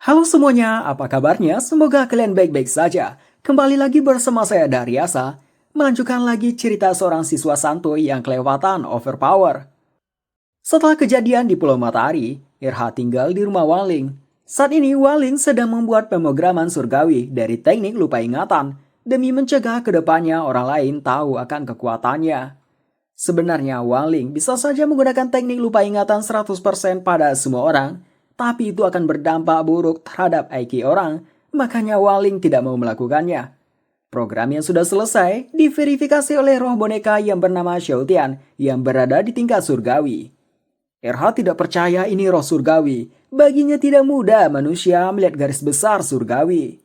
Halo semuanya, apa kabarnya? Semoga kalian baik-baik saja. Kembali lagi bersama saya Daryasa, melanjutkan lagi cerita seorang siswa santuy yang kelewatan overpower. Setelah kejadian di Pulau Matahari, Irha tinggal di rumah Waling. Saat ini Waling sedang membuat pemrograman surgawi dari teknik lupa ingatan demi mencegah kedepannya orang lain tahu akan kekuatannya. Sebenarnya Waling bisa saja menggunakan teknik lupa ingatan 100% pada semua orang, tapi itu akan berdampak buruk terhadap IQ orang, makanya Waling tidak mau melakukannya. Program yang sudah selesai diverifikasi oleh roh boneka yang bernama Xiaotian yang berada di tingkat surgawi. RH tidak percaya ini roh surgawi. Baginya tidak mudah manusia melihat garis besar surgawi.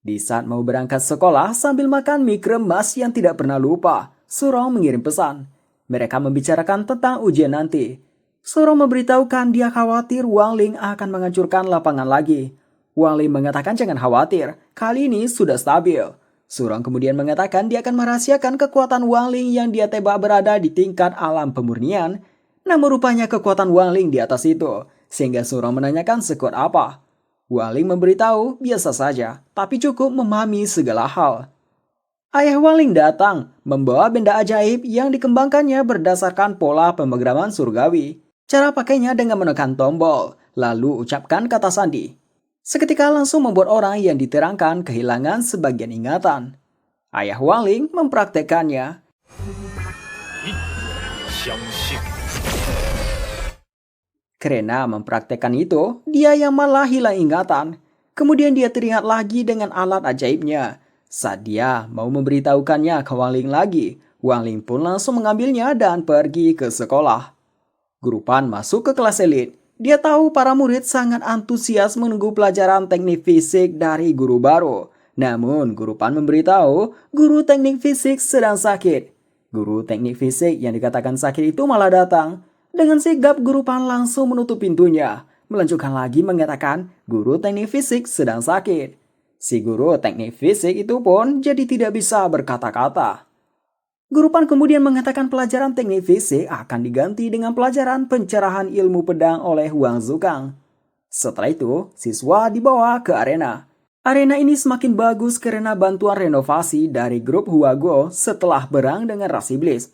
Di saat mau berangkat sekolah sambil makan mie kremas yang tidak pernah lupa, Surong mengirim pesan. Mereka membicarakan tentang ujian nanti. Surong memberitahukan dia khawatir Wang Ling akan menghancurkan lapangan lagi. Wang Ling mengatakan jangan khawatir, kali ini sudah stabil. Surong kemudian mengatakan dia akan merahasiakan kekuatan Wang Ling yang dia tebak berada di tingkat alam pemurnian. Namun rupanya kekuatan Wang Ling di atas itu, sehingga Surong menanyakan sekuat apa. Wang Ling memberitahu biasa saja, tapi cukup memahami segala hal. Ayah Wang Ling datang, membawa benda ajaib yang dikembangkannya berdasarkan pola pemrograman surgawi. Cara pakainya dengan menekan tombol, lalu ucapkan kata sandi. Seketika langsung membuat orang yang diterangkan kehilangan sebagian ingatan. Ayah Wang Ling mempraktekannya. Karena mempraktekkan itu, dia yang malah hilang ingatan. Kemudian dia teringat lagi dengan alat ajaibnya. Saat dia mau memberitahukannya ke Wang Ling lagi, Wang Ling pun langsung mengambilnya dan pergi ke sekolah. Guru Pan masuk ke kelas elit. Dia tahu para murid sangat antusias menunggu pelajaran teknik fisik dari guru baru. Namun, Guru Pan memberitahu guru teknik fisik sedang sakit. Guru teknik fisik yang dikatakan sakit itu malah datang. Dengan sigap, Guru Pan langsung menutup pintunya. Melanjutkan lagi mengatakan guru teknik fisik sedang sakit. Si guru teknik fisik itu pun jadi tidak bisa berkata-kata. Guru Pan kemudian mengatakan pelajaran teknik fisik akan diganti dengan pelajaran pencerahan ilmu pedang oleh Wang Zukang. Setelah itu, siswa dibawa ke arena. Arena ini semakin bagus karena bantuan renovasi dari grup Huaguo setelah berang dengan ras iblis.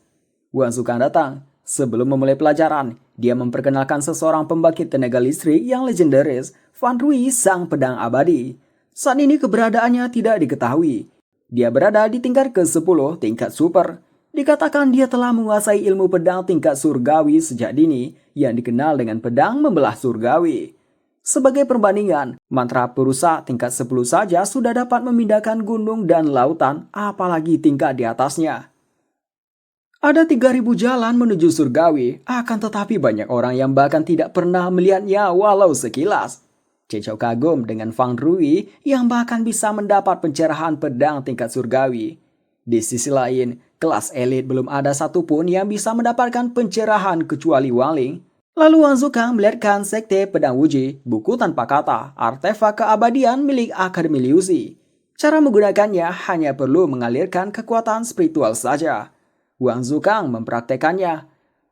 Wang Zukang datang. Sebelum memulai pelajaran, dia memperkenalkan seseorang pembangkit tenaga listrik yang legendaris, Fan Rui sang pedang abadi. Saat ini keberadaannya tidak diketahui. Dia berada di tingkat ke-10 tingkat super. Dikatakan dia telah menguasai ilmu pedang tingkat surgawi sejak dini yang dikenal dengan pedang membelah surgawi. Sebagai perbandingan, mantra perusak tingkat 10 saja sudah dapat memindahkan gunung dan lautan, apalagi tingkat di atasnya. Ada 3.000 jalan menuju surgawi, akan tetapi banyak orang yang bahkan tidak pernah melihatnya walau sekilas. Cecau kagum dengan Fang Rui yang bahkan bisa mendapat pencerahan pedang tingkat surgawi. Di sisi lain, kelas elit belum ada satupun yang bisa mendapatkan pencerahan kecuali Wang Ling. Lalu Wang Zukang melihatkan sekte pedang Wuji, buku tanpa kata, artefak keabadian milik Akademi Liuzi. Cara menggunakannya hanya perlu mengalirkan kekuatan spiritual saja. Wang Zukang mempraktekannya.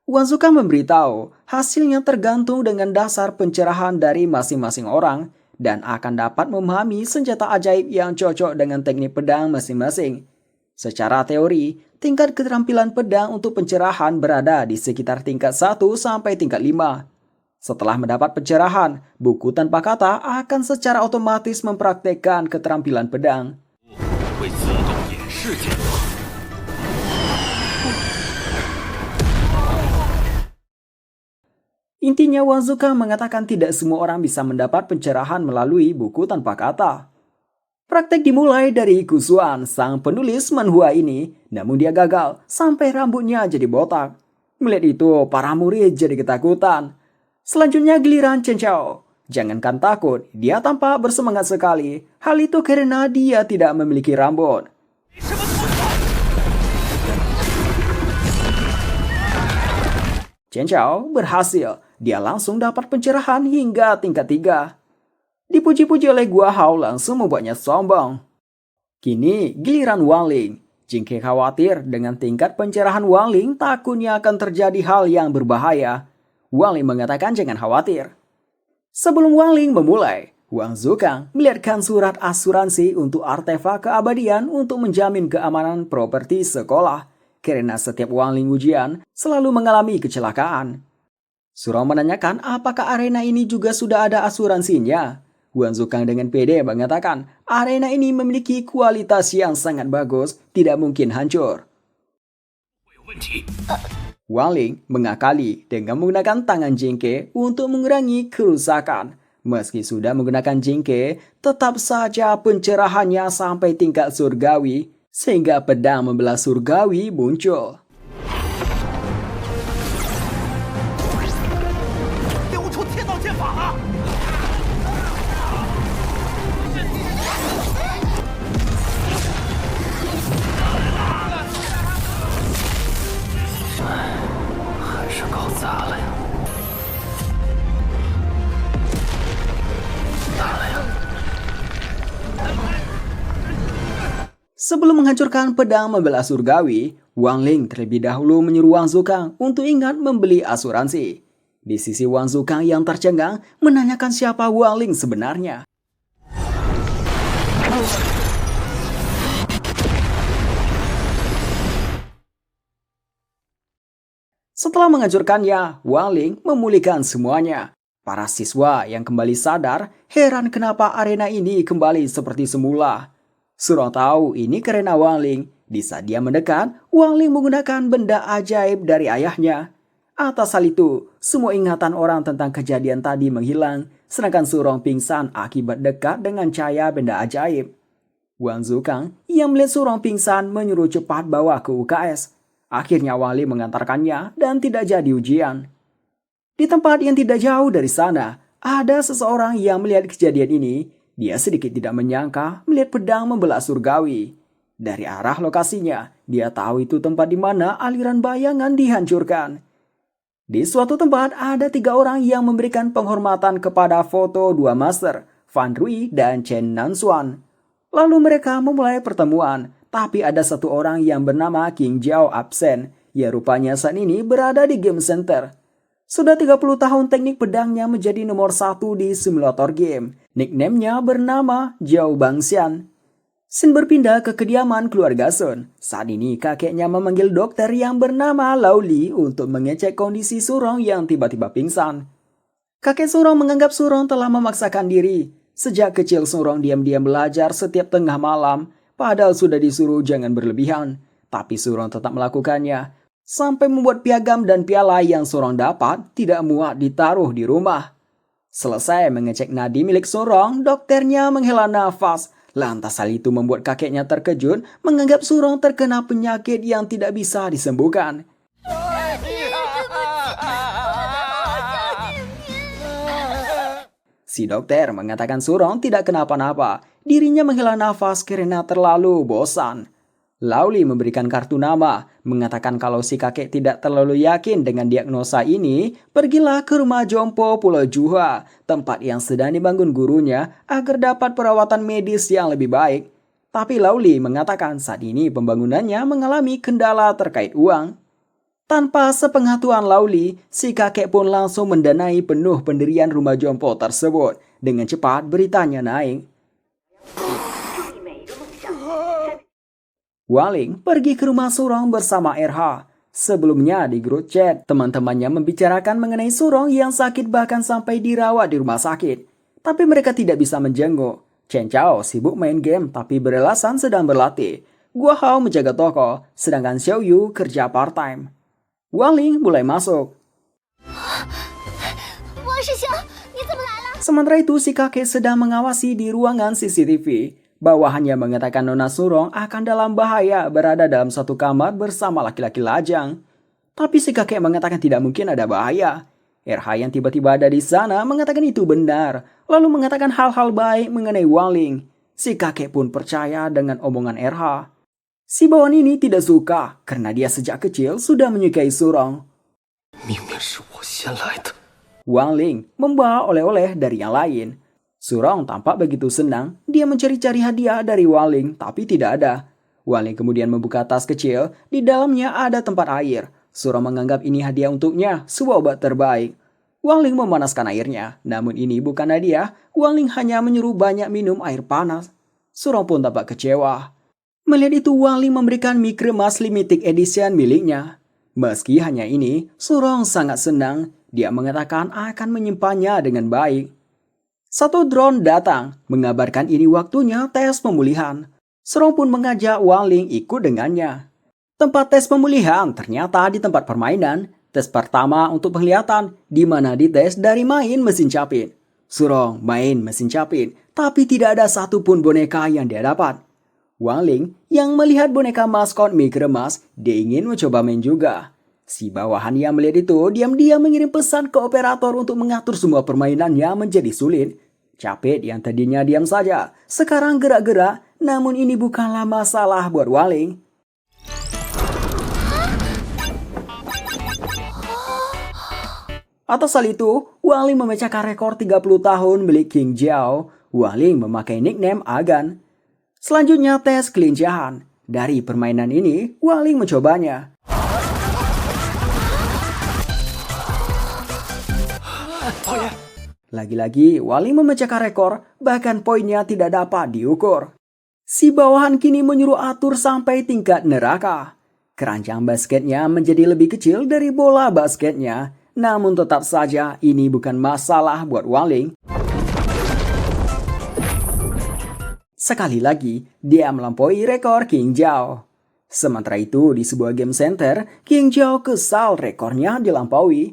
Wang Zukang memberitahu hasilnya tergantung dengan dasar pencerahan dari masing-masing orang dan akan dapat memahami senjata ajaib yang cocok dengan teknik pedang masing-masing. Secara teori, tingkat keterampilan pedang untuk pencerahan berada di sekitar tingkat 1 sampai tingkat 5. Setelah mendapat pencerahan, buku tanpa kata akan secara otomatis mempraktekkan keterampilan pedang. Intinya Wang Zukang mengatakan tidak semua orang bisa mendapat pencerahan melalui buku tanpa kata. Praktek dimulai dari Kusuan, sang penulis manhua ini, namun dia gagal sampai rambutnya jadi botak. Melihat itu, para murid jadi ketakutan. Selanjutnya giliran Chen Chao. Jangankan takut, dia tampak bersemangat sekali. Hal itu karena dia tidak memiliki rambut. Chen Chao berhasil. Dia langsung dapat pencerahan hingga tingkat 3. Dipuji-puji oleh Gua Hao langsung membuatnya sombong. Kini giliran Wang Ling. Jingke khawatir dengan tingkat pencerahan Wang Ling takutnya akan terjadi hal yang berbahaya. Wang Ling mengatakan jangan khawatir. Sebelum Wang Ling memulai, Wang Zukang melihatkan surat asuransi untuk artefak keabadian untuk menjamin keamanan properti sekolah, karena setiap Wang Ling ujian selalu mengalami kecelakaan. Surong menanyakan apakah arena ini juga sudah ada asuransinya. Wang Zukang dengan pede mengatakan arena ini memiliki kualitas yang sangat bagus, tidak mungkin hancur. Wang Ling mengakali dengan menggunakan tangan jingke untuk mengurangi kerusakan. Meski sudah menggunakan jingke, tetap saja pencerahannya sampai tingkat surgawi, sehingga pedang membelah surgawi muncul. Sebelum menghancurkan pedang membelah surgawi, Wang Ling terlebih dahulu menyuruh Wang Zukang untuk ingat membeli asuransi. Di sisi Wang Zukang yang tercengang menanyakan siapa Wang Ling sebenarnya. Setelah menghancurkannya, Wang Ling memulihkan semuanya. Para siswa yang kembali sadar heran kenapa arena ini kembali seperti semula. Surong tahu ini karena Wang Ling. Di saat dia mendekat, Wang Ling menggunakan benda ajaib dari ayahnya. Atas hal itu, semua ingatan orang tentang kejadian tadi menghilang, sedangkan Surong pingsan akibat dekat dengan cahaya benda ajaib. Wang Zukang yang melihat Surong pingsan menyuruh cepat bawa ke UKS. Akhirnya Wang Ling mengantarkannya dan tidak jadi ujian. Di tempat yang tidak jauh dari sana, ada seseorang yang melihat kejadian ini. Dia sedikit tidak menyangka melihat pedang membelah surgawi. Dari arah lokasinya, dia tahu itu tempat di mana aliran bayangan dihancurkan. Di suatu tempat ada 3 orang yang memberikan penghormatan kepada foto 2 master, Fan Rui dan Chen Nanxuan. Lalu mereka memulai pertemuan, tapi ada 1 orang yang bernama King Jiao absen. Ya rupanya saat ini berada di game center. Sudah 30 tahun teknik pedangnya menjadi nomor 1 di simulator game. Nickname-nya bernama Jiao Bangxian. Sin berpindah ke kediaman keluarga Sun. Saat ini kakeknya memanggil dokter yang bernama Lao Li untuk mengecek kondisi Surong yang tiba-tiba pingsan. Kakek Surong menganggap Surong telah memaksakan diri. Sejak kecil Surong diam-diam belajar setiap tengah malam, padahal sudah disuruh jangan berlebihan. Tapi Surong tetap melakukannya. Sampai membuat piagam dan piala yang Surong dapat tidak muat ditaruh di rumah. Selesai mengecek nadi milik Surong, dokternya menghela nafas. Lantas hal itu membuat kakeknya terkejut, menganggap Surong terkena penyakit yang tidak bisa disembuhkan. Si dokter mengatakan Surong tidak kenapa-napa. Dirinya menghela nafas karena terlalu bosan. Lao Li memberikan kartu nama, mengatakan kalau si kakek tidak terlalu yakin dengan diagnosa ini, pergilah ke rumah jompo Pulau Juha, tempat yang sedang dibangun gurunya agar dapat perawatan medis yang lebih baik. Tapi Lao Li mengatakan saat ini pembangunannya mengalami kendala terkait uang. Tanpa sepengetahuan Lao Li, si kakek pun langsung mendanai penuh pendirian rumah jompo tersebut. Dengan cepat beritanya naik. Wang Ling pergi ke rumah Surong bersama RH. Sebelumnya di grup chat, teman-temannya membicarakan mengenai Surong yang sakit bahkan sampai dirawat di rumah sakit. Tapi mereka tidak bisa menjenguk. Chen Chao sibuk main game tapi beralasan sedang berlatih. Guo Hao menjaga toko, sedangkan Xiao Yu kerja part-time. Wang Ling mulai masuk. Sementara itu si kakek sedang mengawasi di ruangan CCTV. Bawahannya mengatakan Nona Surong akan dalam bahaya berada dalam satu kamar bersama laki-laki lajang. Tapi si kakek mengatakan tidak mungkin ada bahaya. RH yang tiba-tiba ada di sana mengatakan itu benar, lalu mengatakan hal-hal baik mengenai Wang Ling. Si kakek pun percaya dengan omongan RH. Si bawahan ini tidak suka karena dia sejak kecil sudah menyukai Surong. Wang Ling membawa oleh-oleh dari yang lain. Surong tampak begitu senang, dia mencari-cari hadiah dari Wang Ling tapi tidak ada. Wang Ling kemudian membuka tas kecil, di dalamnya ada tempat air. Surong menganggap ini hadiah untuknya, sebuah obat terbaik. Wang Ling memanaskan airnya, namun ini bukan hadiah. Wang Ling hanya menyuruh banyak minum air panas. Surong pun tampak kecewa. Melihat itu, Wang Ling memberikan mie kremas limited edition miliknya. Meski hanya ini, Surong sangat senang. Dia mengatakan akan menyimpannya dengan baik. Satu drone datang, mengabarkan ini waktunya tes pemulihan. Surong pun mengajak Wang Ling ikut dengannya. Tempat tes pemulihan ternyata di tempat permainan. Tes pertama untuk penglihatan, di mana dites dari main mesin capit. Surong main mesin capit, tapi tidak ada satupun boneka yang dia dapat. Wang Ling yang melihat boneka maskot mie kremas, dia ingin mencoba main juga. Si bawahan yang melihat itu diam-diam mengirim pesan ke operator untuk mengatur semua permainannya menjadi sulit. Capit yang tadinya diam saja, sekarang gerak-gerak, namun ini bukanlah masalah buat Wang Ling. Atas hal itu, Wang Ling memecahkan rekor 30 tahun milik King Jiao. Wang Ling memakai nickname Agan. Selanjutnya tes kelincahan. Dari permainan ini, Wang Ling mencobanya. Lagi-lagi, Wang Ling memecahkan rekor, bahkan poinnya tidak dapat diukur. Si bawahan kini menyuruh atur sampai tingkat neraka. Keranjang basketnya menjadi lebih kecil dari bola basketnya. Namun tetap saja ini bukan masalah buat Wang Ling. Sekali lagi, dia melampaui rekor King Jiao. Sementara itu, di sebuah game center, King Jiao kesal rekornya dilampaui.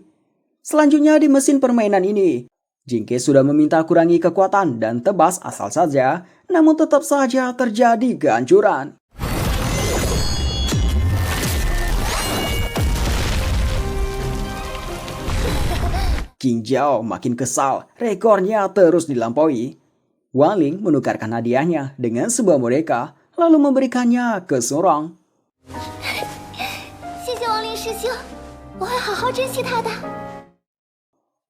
Selanjutnya di mesin permainan ini, Jingke sudah meminta kurangi kekuatan dan tebas asal saja, namun tetap saja terjadi kehancuran. King Jiao makin kesal, rekornya terus dilampaui. Wang Ling menukarkan hadiahnya dengan sebuah boneka, lalu memberikannya ke Surong.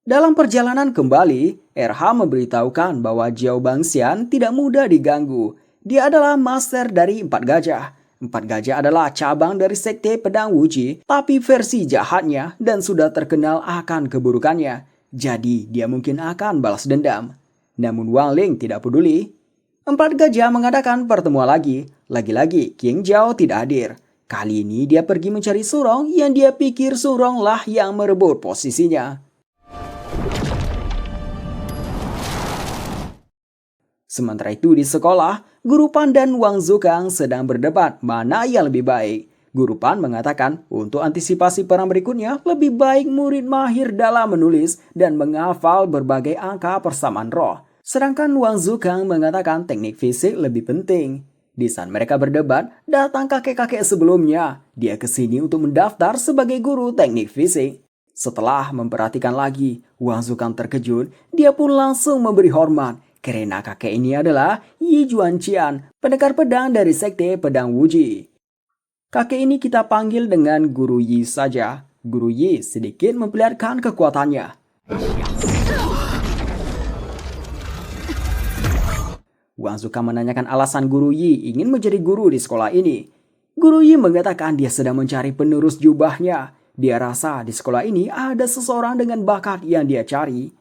Dalam perjalanan kembali, RH memberitahukan bahwa Jiao Bangxian tidak mudah diganggu. Dia adalah master dari 4 gajah. 4 gajah adalah cabang dari sekte pedang Wuji, tapi versi jahatnya dan sudah terkenal akan keburukannya. Jadi dia mungkin akan balas dendam. Namun Wang Ling tidak peduli. 4 gajah mengadakan pertemuan lagi. Lagi-lagi King Jiao tidak hadir. Kali ini dia pergi mencari Surong yang dia pikir Surong lah yang merebut posisinya. Sementara itu di sekolah, Guru Pan dan Wang Zukang sedang berdebat mana yang lebih baik. Guru Pan mengatakan untuk antisipasi perang berikutnya lebih baik murid mahir dalam menulis dan menghafal berbagai angka persamaan roh. Sedangkan Wang Zukang mengatakan teknik fisik lebih penting. Di saat mereka berdebat, datang kakek-kakek sebelumnya. Dia kesini untuk mendaftar sebagai guru teknik fisik. Setelah memperhatikan lagi, Wang Zukang terkejut. Dia pun langsung memberi hormat. Karena kakek ini adalah Yi Juanqian, pendekar pedang dari sekte pedang Wuji. Kakek ini kita panggil dengan Guru Yi saja. Guru Yi sedikit memperlihatkan kekuatannya. Wang Zukang menanyakan alasan Guru Yi ingin menjadi guru di sekolah ini. Guru Yi mengatakan dia sedang mencari penerus jubahnya. Dia rasa di sekolah ini ada seseorang dengan bakat yang dia cari.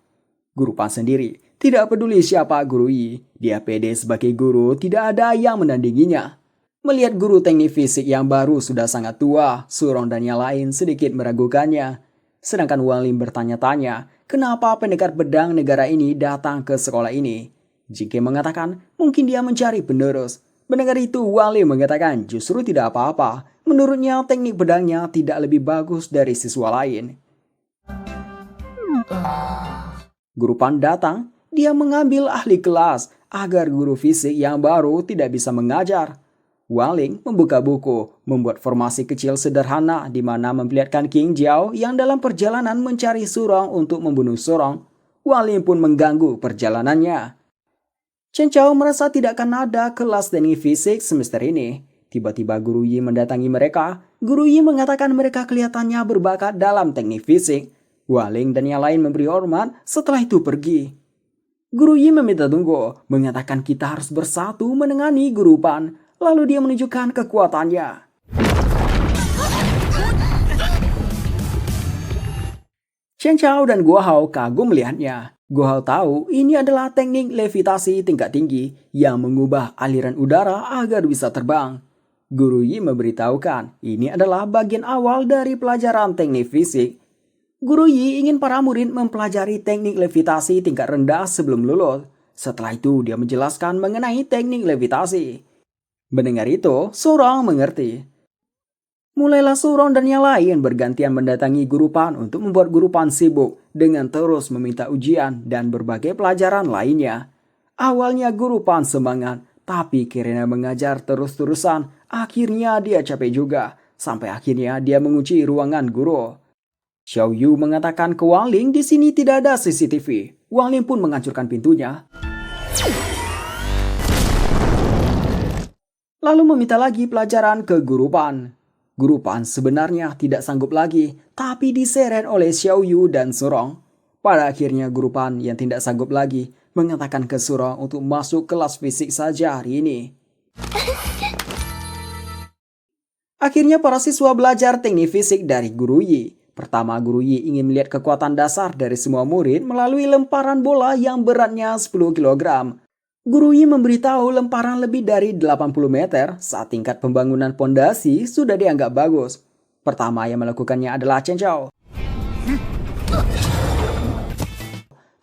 Guru Pan sendiri tidak peduli siapa Guru Yi. Dia pede sebagai guru, tidak ada yang menandinginya. Melihat guru teknik fisik yang baru sudah sangat tua, Surong dan yang lain sedikit meragukannya. Sedangkan Wang Ling bertanya-tanya, kenapa pendekar pedang negara ini datang ke sekolah ini? Jingke mengatakan mungkin dia mencari penerus. Mendengar itu, Wang Ling mengatakan justru tidak apa-apa. Menurutnya teknik pedangnya tidak lebih bagus dari siswa lain. Guru Pan datang, dia mengambil ahli kelas agar guru fisik yang baru tidak bisa mengajar. Wang Ling membuka buku, membuat formasi kecil sederhana di mana memperlihatkan King Jiao yang dalam perjalanan mencari Surong untuk membunuh Surong. Wang Ling pun mengganggu perjalanannya. Chen Chao merasa tidak akan ada kelas teknik fisik semester ini. Tiba-tiba Guru Yi mendatangi mereka. Guru Yi mengatakan mereka kelihatannya berbakat dalam teknik fisik. Wang Ling dan yang lain memberi hormat, setelah itu pergi. Guru Yi meminta tunggu, mengatakan kita harus bersatu menengani Guru Pan. Lalu dia menunjukkan kekuatannya. Chen Chao dan Guo Hao kagum melihatnya. Guo Hao tahu ini adalah teknik levitasi tingkat tinggi yang mengubah aliran udara agar bisa terbang. Guru Yi memberitahukan ini adalah bagian awal dari pelajaran teknik fisik. Guru Yi ingin para murid mempelajari teknik levitasi tingkat rendah sebelum lulus. Setelah itu dia menjelaskan mengenai teknik levitasi. Mendengar itu, Surong mengerti. Mulailah Surong dan yang lain bergantian mendatangi Guru Pan untuk membuat Guru Pan sibuk dengan terus meminta ujian dan berbagai pelajaran lainnya. Awalnya Guru Pan semangat, tapi karena mengajar terus-terusan, akhirnya dia capek juga. Sampai akhirnya dia mengunci ruangan guru. Xiao Yu mengatakan ke Wang Ling di sini tidak ada CCTV. Wang Ling pun menghancurkan pintunya. Lalu meminta lagi pelajaran ke Guru Pan. Guru Pan sebenarnya tidak sanggup lagi, tapi diseret oleh Xiao Yu dan Surong. Pada akhirnya Guru Pan yang tidak sanggup lagi mengatakan ke Surong untuk masuk kelas fisik saja hari ini. Akhirnya para siswa belajar teknik fisik dari Guru Yi. Pertama, Guru Yi ingin melihat kekuatan dasar dari semua murid melalui lemparan bola yang beratnya 10 kg. Guru Yi memberitahu lemparan lebih dari 80 meter saat tingkat pembangunan pondasi sudah dianggap bagus. Pertama yang melakukannya adalah Chen Chao.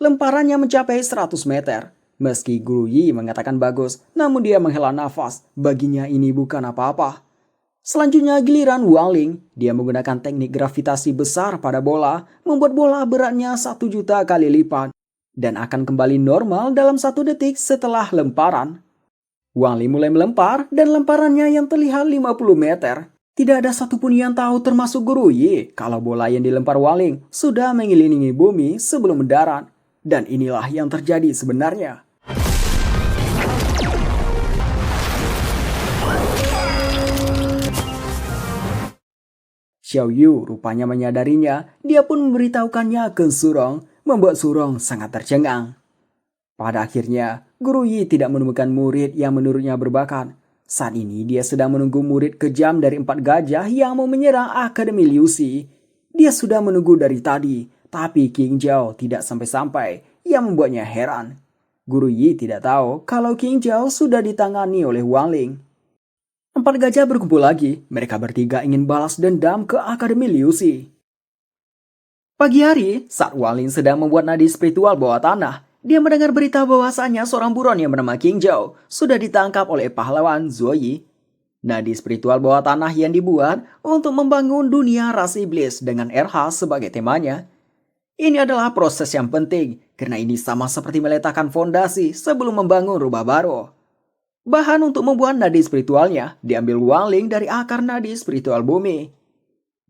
Lemparannya mencapai 100 meter. Meski Guru Yi mengatakan bagus, namun dia menghela nafas. Baginya ini bukan apa-apa. Selanjutnya giliran Wang Ling. Dia menggunakan teknik gravitasi besar pada bola, membuat bola beratnya 1 juta kali lipat dan akan kembali normal dalam 1 detik setelah lemparan. Wang Ling mulai melempar dan lemparannya yang terlihat 50 meter. Tidak ada satupun yang tahu termasuk Guru Yi kalau bola yang dilempar Wang Ling sudah mengelilingi bumi sebelum mendarat. Dan inilah yang terjadi sebenarnya. Xiao Yu rupanya menyadarinya, dia pun memberitahukannya ke Surong, membuat Surong sangat tercengang. Pada akhirnya, Guru Yi tidak menemukan murid yang menurutnya berbakat. Saat ini dia sedang menunggu murid kejam dari 4 gajah yang mau menyerang Akademi Liu Xi. Dia sudah menunggu dari tadi, tapi Qing Zhao tidak sampai-sampai, yang membuatnya heran. Guru Yi tidak tahu kalau Qing Zhao sudah ditangani oleh Wang Ling. 4 gajah berkumpul lagi. Mereka bertiga ingin balas dendam ke Akademi Liu Xi. Pagi hari, saat Wang Ling sedang membuat nadi spiritual bawah tanah, dia mendengar berita bahwasanya seorang buron yang bernama Qing Zhao sudah ditangkap oleh pahlawan Zuo Yi. Nadi spiritual bawah tanah yang dibuat untuk membangun dunia ras iblis dengan RH sebagai temanya. Ini adalah proses yang penting, karena ini sama seperti meletakkan fondasi sebelum membangun rumah baru. Bahan untuk membuat nadi spiritualnya diambil Wang Ling dari akar nadi spiritual bumi.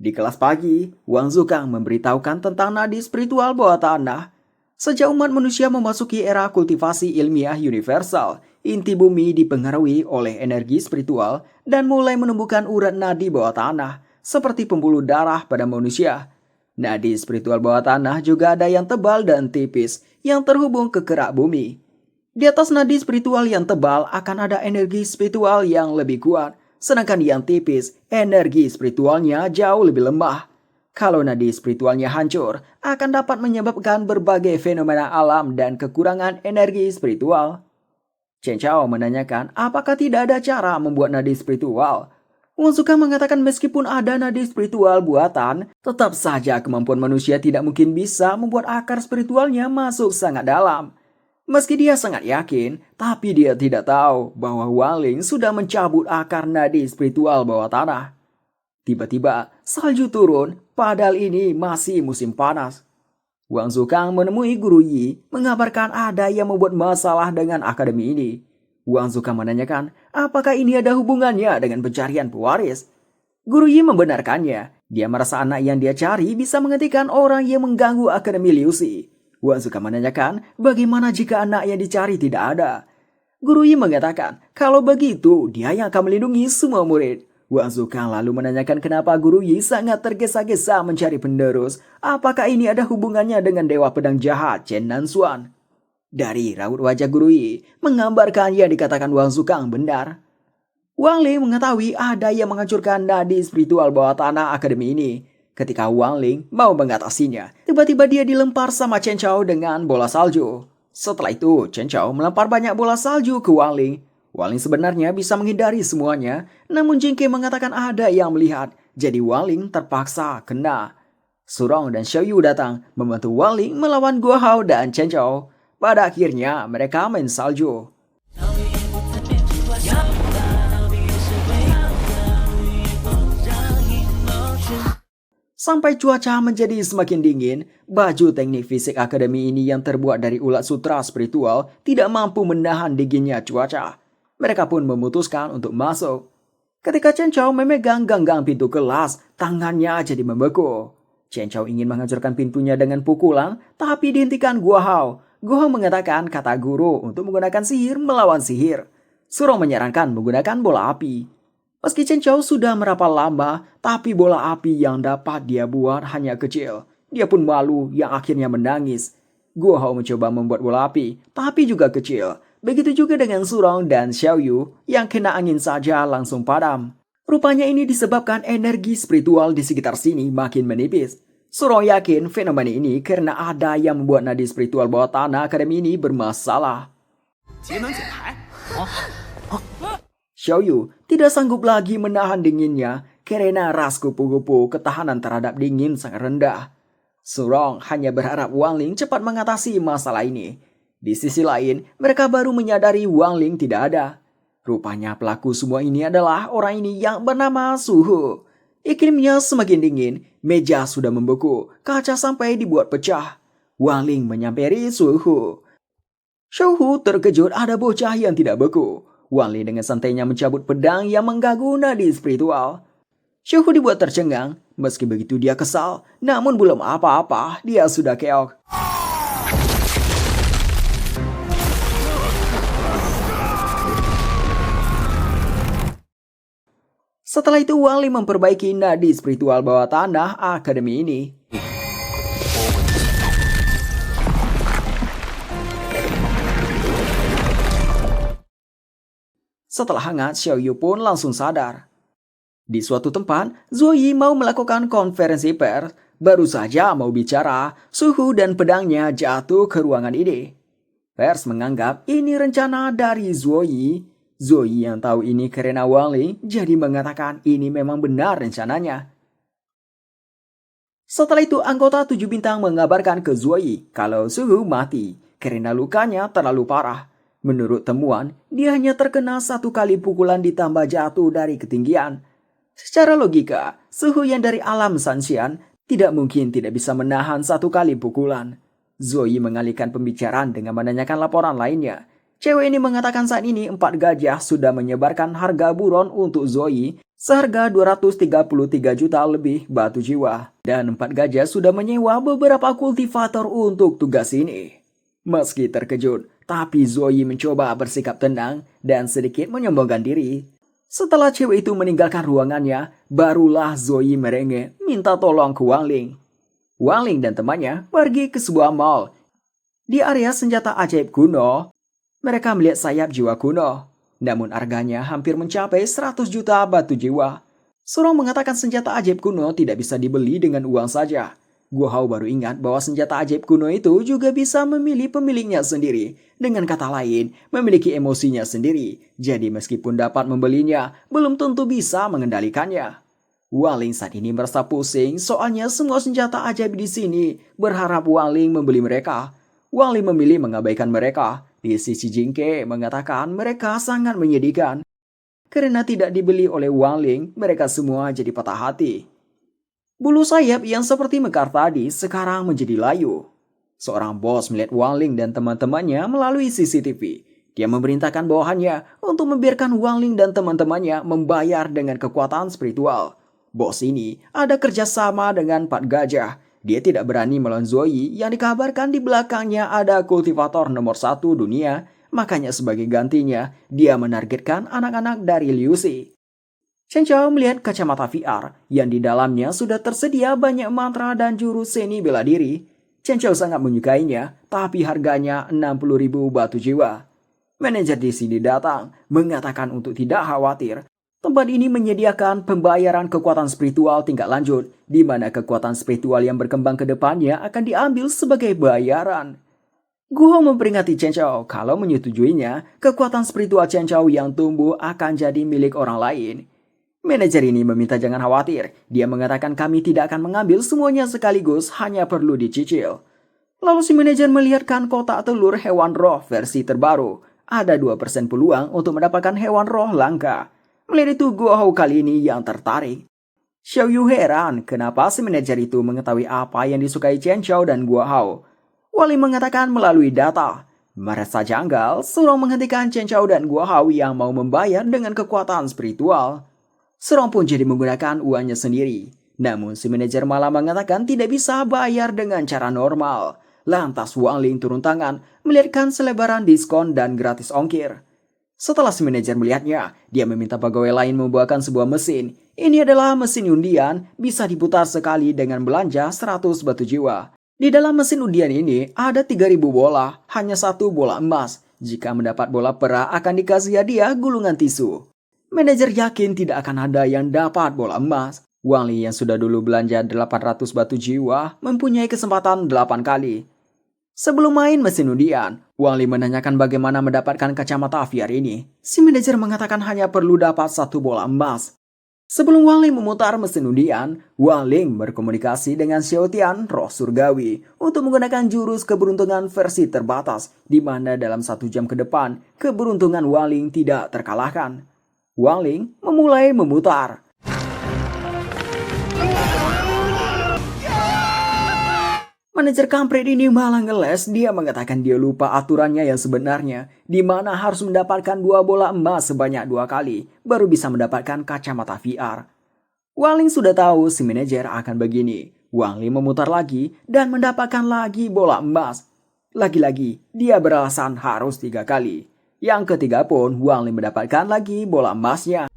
Di kelas pagi, Wang Zukang memberitahukan tentang nadi spiritual bawah tanah. Sejak umat manusia memasuki era kultivasi ilmiah universal, inti bumi dipengaruhi oleh energi spiritual dan mulai menumbuhkan urat nadi bawah tanah, seperti pembuluh darah pada manusia. Nadi spiritual bawah tanah juga ada yang tebal dan tipis, yang terhubung ke kerak bumi. Di atas nadi spiritual yang tebal akan ada energi spiritual yang lebih kuat, sedangkan yang tipis, energi spiritualnya jauh lebih lemah. Kalau nadi spiritualnya hancur, akan dapat menyebabkan berbagai fenomena alam dan kekurangan energi spiritual. Chen Chao menanyakan apakah tidak ada cara membuat nadi spiritual. Wang Zukang mengatakan meskipun ada nadi spiritual buatan, tetap saja kemampuan manusia tidak mungkin bisa membuat akar spiritualnya masuk sangat dalam. Meski dia sangat yakin, tapi dia tidak tahu bahwa Wang Ling sudah mencabut akar nadi spiritual bawah tanah. Tiba-tiba, salju turun, padahal ini masih musim panas. Wang Zukang menemui Guru Yi, mengabarkan ada yang membuat masalah dengan akademi ini. Wang Zukang menanyakan, apakah ini ada hubungannya dengan pencarian pewaris? Guru Yi membenarkannya. Dia merasa anak yang dia cari bisa menghentikan orang yang mengganggu Akademi Liu Xi. Wang Zukang menanyakan, bagaimana jika anak yang dicari tidak ada? Guru Yi mengatakan, kalau begitu, dia yang akan melindungi semua murid. Wang Zukang lalu menanyakan kenapa Guru Yi sangat tergesa-gesa mencari penerus. Apakah ini ada hubungannya dengan Dewa Pedang Jahat Chen Nanshuan? Dari raut wajah Guru Yi, menggambarkan yang dikatakan Wang Zukang benar. Wang Ling mengetahui ada yang menghancurkan nadi spiritual bawah tanah akademi ini. Ketika Wang Ling mau mengatasinya, tiba-tiba dia dilempar sama Chen Chao dengan bola salju. Setelah itu, Chen Chao melempar banyak bola salju ke Wang Ling. Wang Ling sebenarnya bisa menghindari semuanya, namun Jingke mengatakan ada yang melihat, jadi Wang Ling terpaksa kena. Su Rong dan Xiao Yu datang membantu Wang Ling melawan Guo Hao dan Chen Chao. Pada akhirnya mereka main salju. Sampai cuaca menjadi semakin dingin, baju teknik fisik akademi ini yang terbuat dari ulat sutra spiritual tidak mampu menahan dinginnya cuaca. Mereka pun memutuskan untuk masuk. Ketika Chen Chao memegang ganggang pintu kelas, tangannya jadi membeku. Chen Chao ingin menghancurkan pintunya dengan pukulan, tapi dihentikan Guo Hao. Guo Hao mengatakan kata guru untuk menggunakan sihir melawan sihir. Su Rong menyarankan menggunakan bola api. Meski Chen Chao sudah merapal lama, tapi bola api yang dapat dia buat hanya kecil. Dia pun malu yang akhirnya menangis. Guo Hao mencoba membuat bola api, tapi juga kecil. Begitu juga dengan Su Rong dan Xiao Yu yang kena angin saja langsung padam. Rupanya ini disebabkan energi spiritual di sekitar sini makin menipis. Su Rong yakin fenomena ini karena ada yang membuat nadi spiritual bawah tanah akademi ini bermasalah. Xiao Yu tidak sanggup lagi menahan dinginnya karena ras kupu-kupu ketahanan terhadap dingin sangat rendah. Su Rong hanya berharap Wang Ling cepat mengatasi masalah ini. Di sisi lain, mereka baru menyadari Wang Ling tidak ada. Rupanya pelaku semua ini adalah orang ini yang bernama Su Hu. Iklimnya semakin dingin, meja sudah membeku, kaca sampai dibuat pecah. Wang Ling menyamperi Su Hu. Su Hu terkejut ada bocah yang tidak beku. Wang Ling dengan santainya mencabut pedang yang mengganggu nadi spiritual. Su Hu dibuat tercengang, meski begitu dia kesal, namun belum apa-apa, dia sudah keok. Setelah itu Wang Ling memperbaiki nadi spiritual bawah tanah akademi ini. Setelah hangat, Xiao Yu pun langsung sadar. Di suatu tempat, Zuo Yi mau melakukan konferensi pers. Baru saja mau bicara, Su Hu dan pedangnya jatuh ke ruangan ini. Pers menganggap ini rencana dari Zuo Yi. Zuo Yi yang tahu ini karena Wang Ling, jadi mengatakan ini memang benar rencananya. Setelah itu, anggota 7 bintang mengabarkan ke Zuo Yi kalau Su Hu mati karena lukanya terlalu parah. Menurut temuan, dia hanya terkena 1 kali pukulan ditambah jatuh dari ketinggian. Secara logika, Su Hu yang dari alam Sanxian tidak mungkin tidak bisa menahan 1 kali pukulan. Zuo Yi mengalihkan pembicaraan dengan menanyakan laporan lainnya. Cewek ini mengatakan saat ini 4 gajah sudah menyebarkan harga buron untuk Zuo Yi seharga 233 juta lebih batu jiwa. Dan 4 gajah sudah menyewa beberapa kultivator untuk tugas ini. Meski terkejut, tapi Zuo Yi mencoba bersikap tenang dan sedikit menyombongkan diri. Setelah cewek itu meninggalkan ruangannya, barulah Zuo Yi merengek minta tolong ke Wang Ling. Wang Ling dan temannya pergi ke sebuah mall. Di area senjata ajaib kuno, mereka melihat sayap jiwa kuno. Namun harganya hampir mencapai 100 juta batu jiwa. Su Rong mengatakan senjata ajaib kuno tidak bisa dibeli dengan uang saja. Guo Hao baru ingat bahwa senjata ajaib kuno itu juga bisa memilih pemiliknya sendiri. Dengan kata lain, memiliki emosinya sendiri. Jadi meskipun dapat membelinya, belum tentu bisa mengendalikannya. Wang Ling saat ini merasa pusing soalnya semua senjata ajaib di sini berharap Wang Ling membeli mereka. Wang Ling memilih mengabaikan mereka. Di sisi Jingke mengatakan mereka sangat menyedihkan. Karena tidak dibeli oleh Wang Ling, mereka semua jadi patah hati. Bulu sayap yang seperti mekar tadi sekarang menjadi layu. Seorang bos melihat Wang Ling dan teman-temannya melalui CCTV. Dia memerintahkan bawahannya untuk membiarkan Wang Ling dan teman-temannya membayar dengan kekuatan spiritual. Bos ini ada kerjasama dengan 4 gajah. Dia tidak berani melawan Zuo Yi yang dikabarkan di belakangnya ada kultivator nomor 1 dunia. Makanya sebagai gantinya, dia menargetkan anak-anak dari Liu Xi. Chen Chao melihat kacamata VR yang di dalamnya sudah tersedia banyak mantra dan jurus seni bela diri. Chen Chao sangat menyukainya, tapi harganya 60.000 batu jiwa. Manajer di sini datang, mengatakan untuk tidak khawatir. Tempat ini menyediakan pembayaran kekuatan spiritual tingkat lanjut, di mana kekuatan spiritual yang berkembang ke depannya akan diambil sebagai bayaran. Guo memperingati Chen Chao kalau menyetujuinya, kekuatan spiritual Chen Chao yang tumbuh akan jadi milik orang lain. Manajer ini meminta jangan khawatir. Dia mengatakan kami tidak akan mengambil semuanya sekaligus, hanya perlu dicicil. Lalu si manajer melihatkan kotak telur hewan roh versi terbaru. Ada 2% peluang untuk mendapatkan hewan roh langka. Melihat itu, Guo Hao kali ini yang tertarik. Xiao Yu heran kenapa si manajer itu mengetahui apa yang disukai Chen Chao dan Guo Hao. Wali mengatakan melalui data. Merasa janggal, Surong menghentikan Chen Chao dan Guo Hao yang mau membayar dengan kekuatan spiritual. Surong pun jadi menggunakan uangnya sendiri. Namun si manajer malah mengatakan tidak bisa bayar dengan cara normal. Lantas Wang Ling turun tangan, melihatkan selebaran diskon dan gratis ongkir. Setelah si manajer melihatnya, dia meminta pegawai lain membawakan sebuah mesin. Ini adalah mesin undian, bisa diputar sekali dengan belanja 100 batu jiwa. Di dalam mesin undian ini ada 3.000 bola, hanya 1 bola emas. Jika mendapat bola perak akan dikasih hadiah gulungan tisu. Manajer yakin tidak akan ada yang dapat bola emas. Wang Ling yang sudah dulu belanja 800 batu jiwa mempunyai kesempatan 8 kali. Sebelum main mesin undian, Wang Ling menanyakan bagaimana mendapatkan kacamata VR ini. Si manajer mengatakan hanya perlu dapat 1 bola emas. Sebelum Wang Ling memutar mesin undian, Wang Ling berkomunikasi dengan Xiao Tian, roh surgawi, untuk menggunakan jurus keberuntungan versi terbatas, di mana dalam 1 jam ke depan, keberuntungan Wang Ling tidak terkalahkan. Wang Ling memulai memutar. Manajer kampret ini malah ngeles. Dia mengatakan dia lupa aturannya yang sebenarnya, di mana harus mendapatkan 2 bola emas sebanyak 2 kali, baru bisa mendapatkan kacamata VR. Wang Ling sudah tahu si manajer akan begini. Wang Ling memutar lagi dan mendapatkan lagi bola emas. Lagi-lagi, dia beralasan harus 3 kali. Yang ketiga pun, Wang Ling mendapatkan lagi bola emasnya.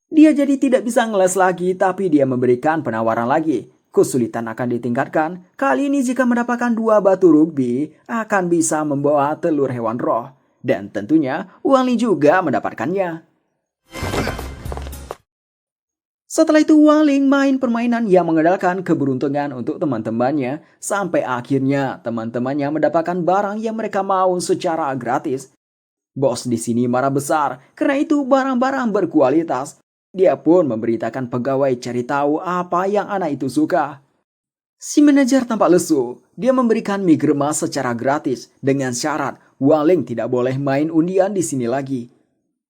Dia jadi tidak bisa ngeles lagi, tapi dia memberikan penawaran lagi. Kesulitan akan ditingkatkan. Kali ini jika mendapatkan 2 batu rugby, akan bisa membawa telur hewan roh. Dan tentunya, Wang Ling juga mendapatkannya. Setelah itu, Wang Ling main permainan yang mengandalkan keberuntungan untuk teman-temannya, sampai akhirnya teman-temannya mendapatkan barang yang mereka mau secara gratis. Bos di sini marah besar, karena itu barang-barang berkualitas. Dia pun memberitakan pegawai cari tahu apa yang anak itu suka. Si manajer tampak lesu. Dia memberikan mie gemas secara gratis dengan syarat Wang Ling tidak boleh main undian di sini lagi.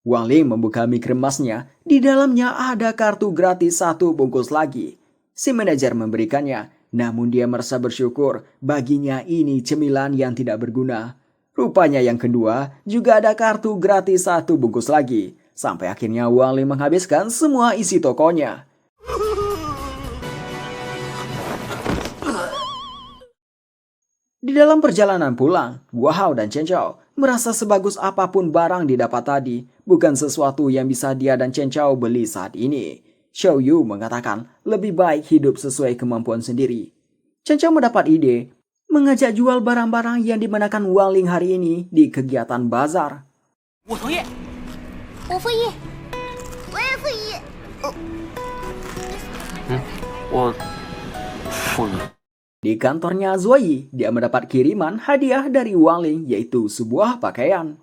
Wang Ling membuka mie gemasnya. Di dalamnya ada kartu gratis 1 bungkus lagi. Si manajer memberikannya, namun dia merasa bersyukur. Baginya ini cemilan yang tidak berguna. Rupanya yang kedua juga ada kartu gratis 1 bungkus lagi. Sampai akhirnya Wang Ling menghabiskan semua isi tokonya. Di dalam perjalanan pulang, Guo Hao dan Chen Chao merasa sebagus apapun barang didapat tadi, bukan sesuatu yang bisa dia dan Chen Chao beli saat ini. Xiao Yu mengatakan lebih baik hidup sesuai kemampuan sendiri. Chen Chao mendapat ide, mengajak jual barang-barang yang dimenangkan Wang Ling hari ini di kegiatan bazar. 我同意。我复议，我也复议。我复议。 Di kantornya Zuoyi, dia mendapat kiriman hadiah dari Wang Ling, yaitu sebuah pakaian.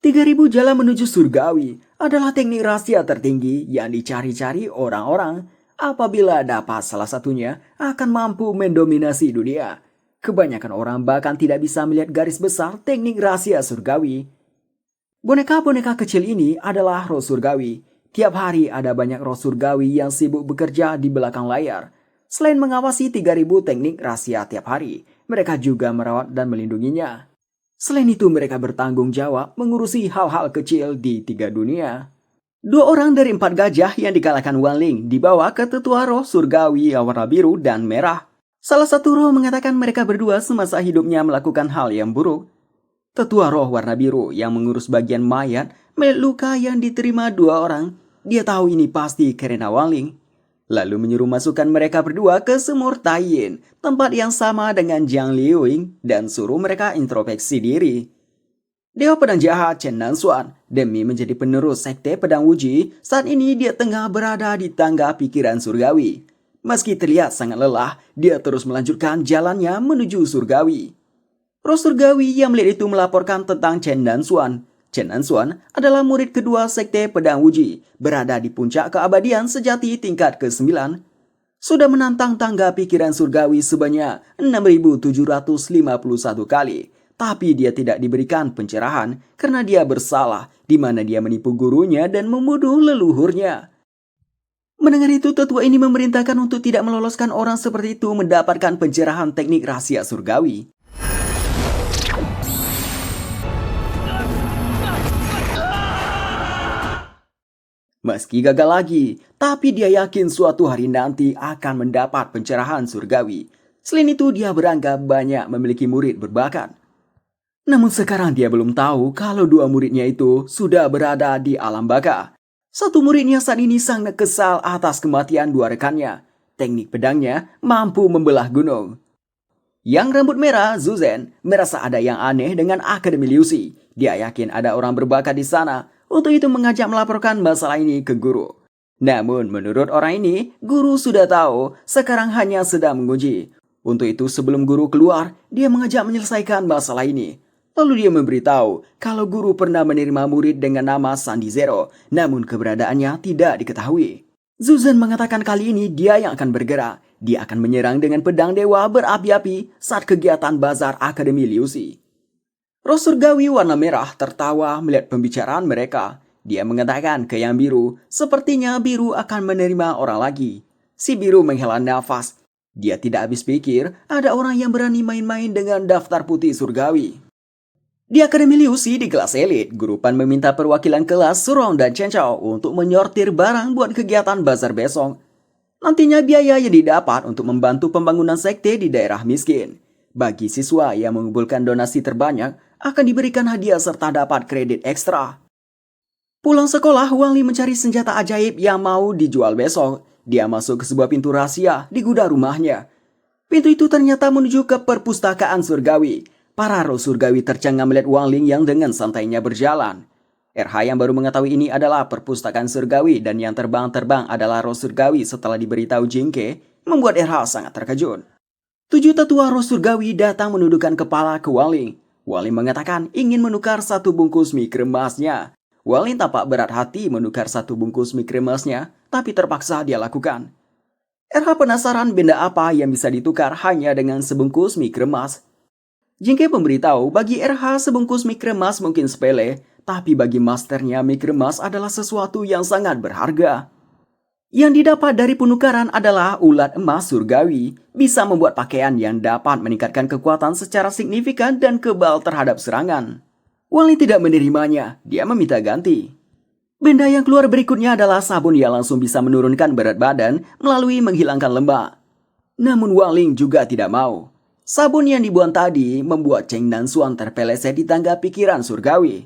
3.000 jalan menuju surgawi adalah teknik rahasia tertinggi yang dicari-cari orang-orang. Apabila dapat salah satunya, akan mampu mendominasi dunia. Kebanyakan orang bahkan tidak bisa melihat garis besar teknik rahasia surgawi. Boneka-boneka kecil ini adalah roh surgawi. Tiap hari ada banyak roh surgawi yang sibuk bekerja di belakang layar. Selain mengawasi 3.000 teknik rahasia tiap hari, mereka juga merawat dan melindunginya. Selain itu, mereka bertanggung jawab mengurusi hal-hal kecil di 3 dunia. 2 orang dari 4 gajah yang dikalahkan Wang Ling dibawa ke tetua roh surgawi yang warna biru dan merah. Salah satu roh mengatakan mereka berdua semasa hidupnya melakukan hal yang buruk. Tetua roh warna biru yang mengurus bagian mayat melihat luka yang diterima 2 orang. Dia tahu ini pasti karena Wang Ling. Lalu menyuruh masukkan mereka berdua ke sumur Taiyin, tempat yang sama dengan Jiang Liuing, dan suruh mereka introspeksi diri. Dewa pedang jahat Chen Nanxuan demi menjadi penerus sekte pedang Wuji, saat ini dia tengah berada di tangga pikiran surgawi. Meski terlihat sangat lelah, dia terus melanjutkan jalannya menuju surgawi. Roh surgawi yang melihat itu melaporkan tentang Chen Nanxuan. Chen Nanxuan adalah murid kedua sekte pedang Wuji, berada di puncak keabadian sejati tingkat ke-9. Sudah menantang tangga pikiran surgawi sebanyak 6.751 kali. Tapi dia tidak diberikan pencerahan karena dia bersalah di mana dia menipu gurunya dan membunuh leluhurnya. Mendengar itu, tetua ini memerintahkan untuk tidak meloloskan orang seperti itu mendapatkan pencerahan teknik rahasia surgawi. Meski gagal lagi, tapi dia yakin suatu hari nanti akan mendapat pencerahan surgawi. Selain itu, dia beranggap banyak memiliki murid berbakat. Namun sekarang dia belum tahu kalau dua muridnya itu sudah berada di alam baka. Satu muridnya saat ini sangat kesal atas kematian dua rekannya. Teknik pedangnya mampu membelah gunung. Yang rambut merah, Zuzhen, merasa ada yang aneh dengan Akademi Liu Xi. Dia yakin ada orang berbakat di sana. Untuk itu mengajak melaporkan masalah ini ke guru. Namun menurut orang ini, guru sudah tahu sekarang hanya sedang menguji. Untuk itu sebelum guru keluar, dia mengajak menyelesaikan masalah ini. Lalu dia memberitahu kalau guru pernah menerima murid dengan nama Sandi Zero, namun keberadaannya tidak diketahui. Zuzhen mengatakan kali ini dia yang akan bergerak. Dia akan menyerang dengan pedang dewa berapi-api saat kegiatan bazar Akademi Liu Xi. Roh surgawi warna merah tertawa melihat pembicaraan mereka. Dia mengatakan ke yang biru, sepertinya biru akan menerima orang lagi. Si biru menghela nafas. Dia tidak habis pikir ada orang yang berani main-main dengan daftar putih surgawi. Di Akademi Liu Xi di kelas elit, guru Pan meminta perwakilan kelas Surong dan Chen Chao untuk menyortir barang buat kegiatan bazar besok. Nantinya biaya yang didapat untuk membantu pembangunan sekte di daerah miskin. Bagi siswa yang mengumpulkan donasi terbanyak, akan diberikan hadiah serta dapat kredit ekstra. Pulang sekolah, Wang Li mencari senjata ajaib yang mau dijual besok. Dia masuk ke sebuah pintu rahasia di gudang rumahnya. Pintu itu ternyata menuju ke perpustakaan surgawi. Para roh surgawi tercengang melihat Wang Ling yang dengan santainya berjalan. RH yang baru mengetahui ini adalah perpustakaan surgawi dan yang terbang-terbang adalah roh surgawi setelah diberitahu Jingke, membuat RH sangat terkejut. 7 tetua roh surgawi datang menundukkan kepala ke Wang Ling. Wang Ling mengatakan ingin menukar satu bungkus mie kremasnya. Wang Ling tampak berat hati menukar satu bungkus mie kremasnya, tapi terpaksa dia lakukan. RH penasaran benda apa yang bisa ditukar hanya dengan sebungkus mie kremas. Jingke memberitahu bagi RH sebungkus mie kremas mungkin sepele, tapi bagi masternya mie kremas adalah sesuatu yang sangat berharga. Yang didapat dari penukaran adalah ulat emas surgawi, bisa membuat pakaian yang dapat meningkatkan kekuatan secara signifikan dan kebal terhadap serangan. Wang Li tidak menerimanya, dia meminta ganti. Benda yang keluar berikutnya adalah sabun yang langsung bisa menurunkan berat badan melalui menghilangkan lemak. Namun Wang Ling juga tidak mau. Sabun yang dibuang tadi membuat Chen Nanxuan terpeleset di tangga pikiran surgawi.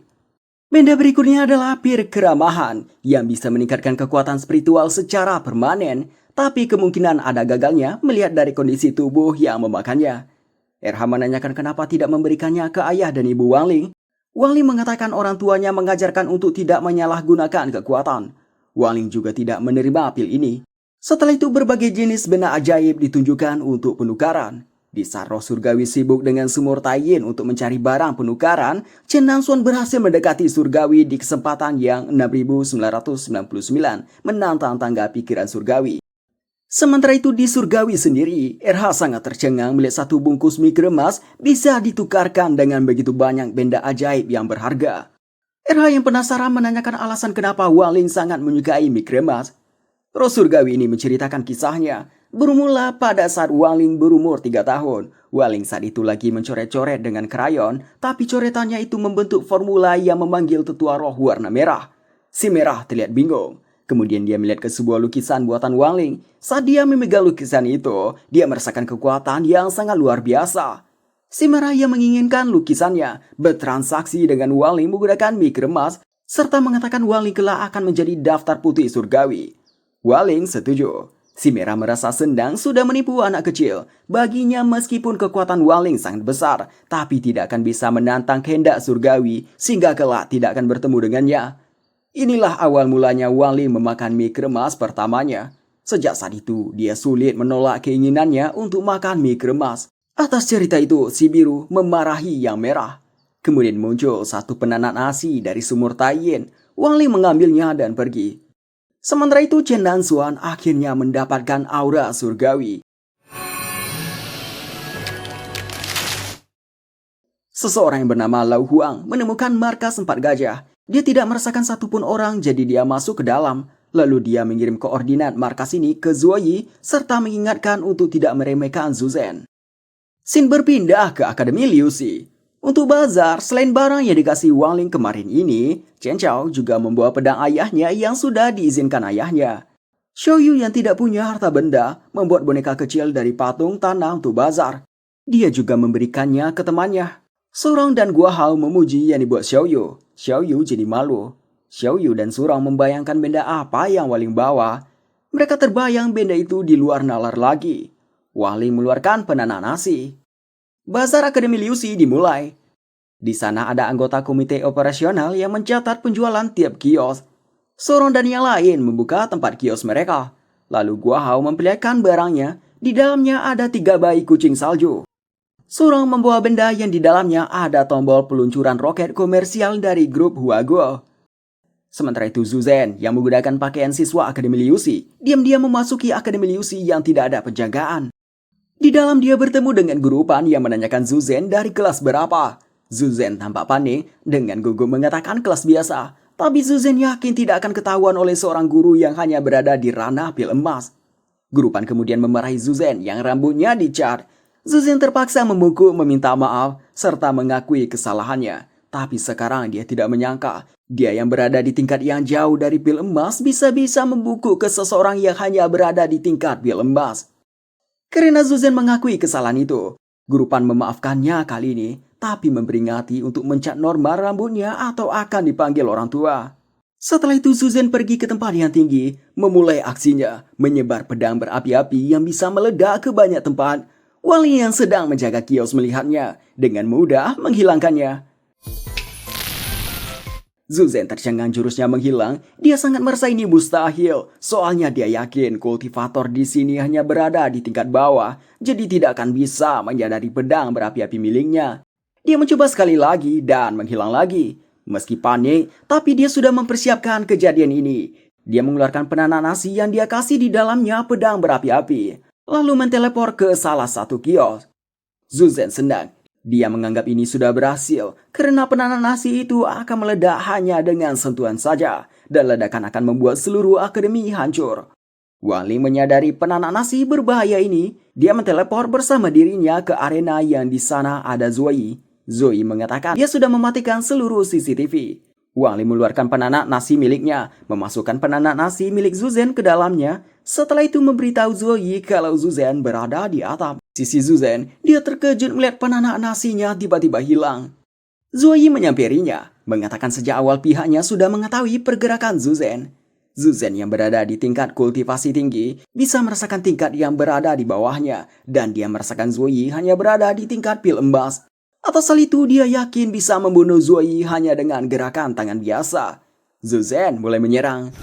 Benda berikutnya adalah pir keramahan yang bisa meningkatkan kekuatan spiritual secara permanen, tapi kemungkinan ada gagalnya melihat dari kondisi tubuh yang memakannya. RH menanyakan kenapa tidak memberikannya ke ayah dan ibu Wang Ling. Wang Ling mengatakan orang tuanya mengajarkan untuk tidak menyalahgunakan kekuatan. Wang Ling juga tidak menerima pil ini. Setelah itu berbagai jenis benda ajaib ditunjukkan untuk penukaran. Di saat roh surgawi sibuk dengan sumur Taiyin untuk mencari barang penukaran, Chen Nanxuan berhasil mendekati surgawi di kesempatan yang 6.999 menantang tangga pikiran surgawi. Sementara itu di surgawi sendiri, RH sangat tercengang melihat satu bungkus mie kremas bisa ditukarkan dengan begitu banyak benda ajaib yang berharga. RH yang penasaran menanyakan alasan kenapa Wang Ling sangat menyukai mie kremas. Roh surgawi ini menceritakan kisahnya. Bermula pada saat Wang Ling berumur 3 tahun. Wang Ling saat itu lagi mencoret-coret dengan krayon, tapi coretannya itu membentuk formula yang memanggil tetua roh warna merah. Si merah terlihat bingung. Kemudian dia melihat ke sebuah lukisan buatan Wang Ling. Saat dia memegang lukisan itu, dia merasakan kekuatan yang sangat luar biasa. Si merah yang menginginkan lukisannya bertransaksi dengan Wang Ling menggunakan mie kremas, serta mengatakan Wang Ling kelak akan menjadi daftar putih surgawi. Wang Ling setuju. Si Merah merasa senang sudah menipu anak kecil. Baginya meskipun kekuatan Waling sangat besar, tapi tidak akan bisa menantang kehendak surgawi sehingga kelak tidak akan bertemu dengannya. Inilah awal mulanya Waling memakan mie kremas pertamanya. Sejak saat itu, dia sulit menolak keinginannya untuk makan mie kremas. Atas cerita itu, si Biru memarahi yang Merah. Kemudian muncul satu penanak nasi dari sumur Taiyin. Waling mengambilnya dan pergi. Sementara itu Chen dan Xuan akhirnya mendapatkan aura surgawi. Seseorang yang bernama Lau Huang menemukan markas 4 gajah. Dia tidak merasakan satupun orang, jadi dia masuk ke dalam. Lalu dia mengirim koordinat markas ini ke Zuoyi serta mengingatkan untuk tidak meremehkan Zuzhen. Xin berpindah ke Akademi Liu Xi. Untuk bazar, selain barang yang dikasih Wang Ling kemarin ini, Chen Chao juga membawa pedang ayahnya yang sudah diizinkan ayahnya. Xiao Yu yang tidak punya harta benda membuat boneka kecil dari patung tanah untuk bazar. Dia juga memberikannya ke temannya. Surong dan Gua Hao memuji yang dibuat Xiao Yu. Xiao Yu jadi malu. Xiao Yu dan Surong membayangkan benda apa yang Wang Ling bawa. Mereka terbayang benda itu di luar nalar lagi. Wang Ling mengeluarkan penanak nasi. Bazar Akademi Liu Xi dimulai. Di sana ada anggota komite operasional yang mencatat penjualan tiap kios. Surong dan yang lain membuka tempat kios mereka. Lalu Gua Hao memperlihatkan barangnya. Di dalamnya ada 3 bayi kucing salju. Surong membawa benda yang di dalamnya ada tombol peluncuran roket komersial dari grup Huaguo. Sementara itu Zuzhen yang menggunakan pakaian siswa Akademi Liu Xi diam-diam memasuki Akademi Liu Xi yang tidak ada penjagaan. Di dalam dia bertemu dengan guru Pan yang menanyakan Zuzhen dari kelas berapa. Zuzhen tampak panik dengan gugup mengatakan kelas biasa. Tapi Zuzhen yakin tidak akan ketahuan oleh seorang guru yang hanya berada di ranah pil emas. Guru Pan kemudian memarahi Zuzhen yang rambutnya dicat. Zuzhen terpaksa memukul meminta maaf serta mengakui kesalahannya. Tapi sekarang dia tidak menyangka dia yang berada di tingkat yang jauh dari pil emas bisa-bisa membungkuk ke seseorang yang hanya berada di tingkat pil emas. Karena Zuzhen mengakui kesalahan itu, Guru Pan memaafkannya kali ini, tapi memperingati untuk mencat normal rambutnya atau akan dipanggil orang tua. Setelah itu Zuzhen pergi ke tempat yang tinggi, memulai aksinya, menyebar pedang berapi-api yang bisa meledak ke banyak tempat. Wali yang sedang menjaga kios melihatnya, dengan mudah menghilangkannya. Zuzhen tercengang jurusnya menghilang. Dia sangat merasa ini mustahil. Soalnya dia yakin kultivator di sini hanya berada di tingkat bawah. Jadi tidak akan bisa menyadari pedang berapi-api miliknya. Dia mencoba sekali lagi dan menghilang lagi. Meski panik, tapi dia sudah mempersiapkan kejadian ini. Dia mengeluarkan penanak nasi yang dia kasih di dalamnya pedang berapi-api. Lalu menteleport ke salah satu kios. Zuzhen senang. Dia menganggap ini sudah berhasil karena penanak nasi itu akan meledak hanya dengan sentuhan saja dan ledakan akan membuat seluruh akademi hancur. Wang Ling menyadari penanak nasi berbahaya ini. Dia menteleport bersama dirinya ke arena yang di sana ada Zoe. Zoe mengatakan dia sudah mematikan seluruh CCTV. Wang Ling mengeluarkan penanak nasi miliknya, memasukkan penanak nasi milik Zuzhen ke dalamnya. Setelah itu memberitahu Zoe kalau Zuzhen berada di atap. Sisi Zuzhen, dia terkejut melihat penanak nasinya tiba-tiba hilang. Zoe menyampirinya, mengatakan sejak awal pihaknya sudah mengetahui pergerakan Zuzhen. Zuzhen yang berada di tingkat kultivasi tinggi bisa merasakan tingkat yang berada di bawahnya, dan dia merasakan Zoe hanya berada di tingkat pil emas. Atas hal itu dia yakin bisa membunuh Zoe hanya dengan gerakan tangan biasa. Zuzhen mulai menyerang.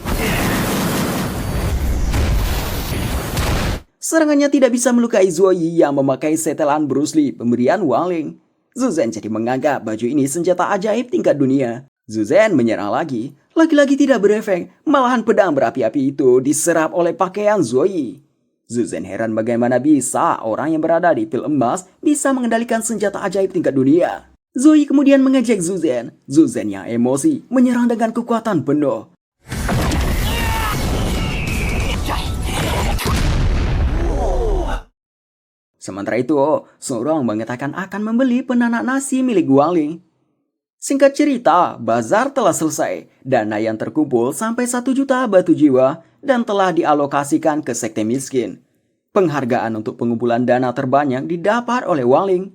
Serangannya tidak bisa melukai Zoe yang memakai setelan Bruce Lee pemberian Wang Ling. Zuzhen jadi menganggap baju ini senjata ajaib tingkat dunia. Zuzhen menyerang lagi. Lagi-lagi tidak berefek, malahan pedang berapi-api itu diserap oleh pakaian Zoe. Zuzhen heran bagaimana bisa orang yang berada di pil emas bisa mengendalikan senjata ajaib tingkat dunia. Zoe kemudian mengejek Zuzhen. Zuzhen yang emosi menyerang dengan kekuatan penuh. Sementara itu, Surong mengatakan akan membeli penanak nasi milik Wang Ling. Singkat cerita, bazar telah selesai. Dana yang terkumpul sampai 1 juta batu jiwa dan telah dialokasikan ke sekte miskin. Penghargaan untuk pengumpulan dana terbanyak didapat oleh Wang Ling.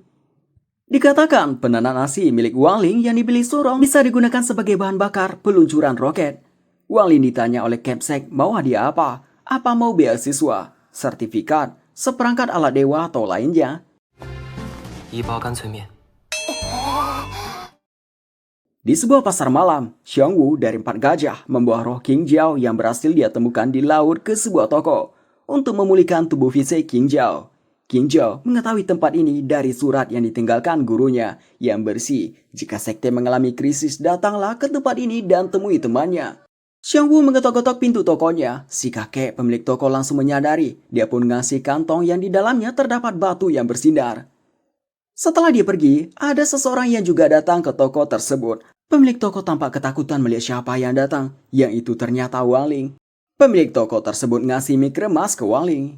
Dikatakan penanak nasi milik Wang Ling yang dibeli Surong bisa digunakan sebagai bahan bakar peluncuran roket. Wang Ling ditanya oleh Capsec mau hadiah apa. apa mau beasiswa, sertifikat, seperangkat alat dewa atau lainnya. 一包干脆面。 Di sebuah pasar malam, Xiangwu dari 4 gajah membawa roh King Jiao yang berhasil dia temukan di laut ke sebuah toko untuk memulihkan tubuh fisik King Jiao. King Jiao mengetahui tempat ini dari surat yang ditinggalkan gurunya yang bersih. Jika sekte mengalami krisis, datanglah ke tempat ini dan temui temannya. Xiangwu mengetok-ketok pintu tokonya. Si kakek pemilik toko langsung menyadari. Dia pun ngasih kantong yang di dalamnya terdapat batu yang bersinar. Setelah dia pergi, ada seseorang yang juga datang ke toko tersebut. Pemilik toko tampak ketakutan melihat siapa yang datang, yang itu ternyata Wang Ling. Pemilik toko tersebut ngasih mie kremas ke Wang Ling.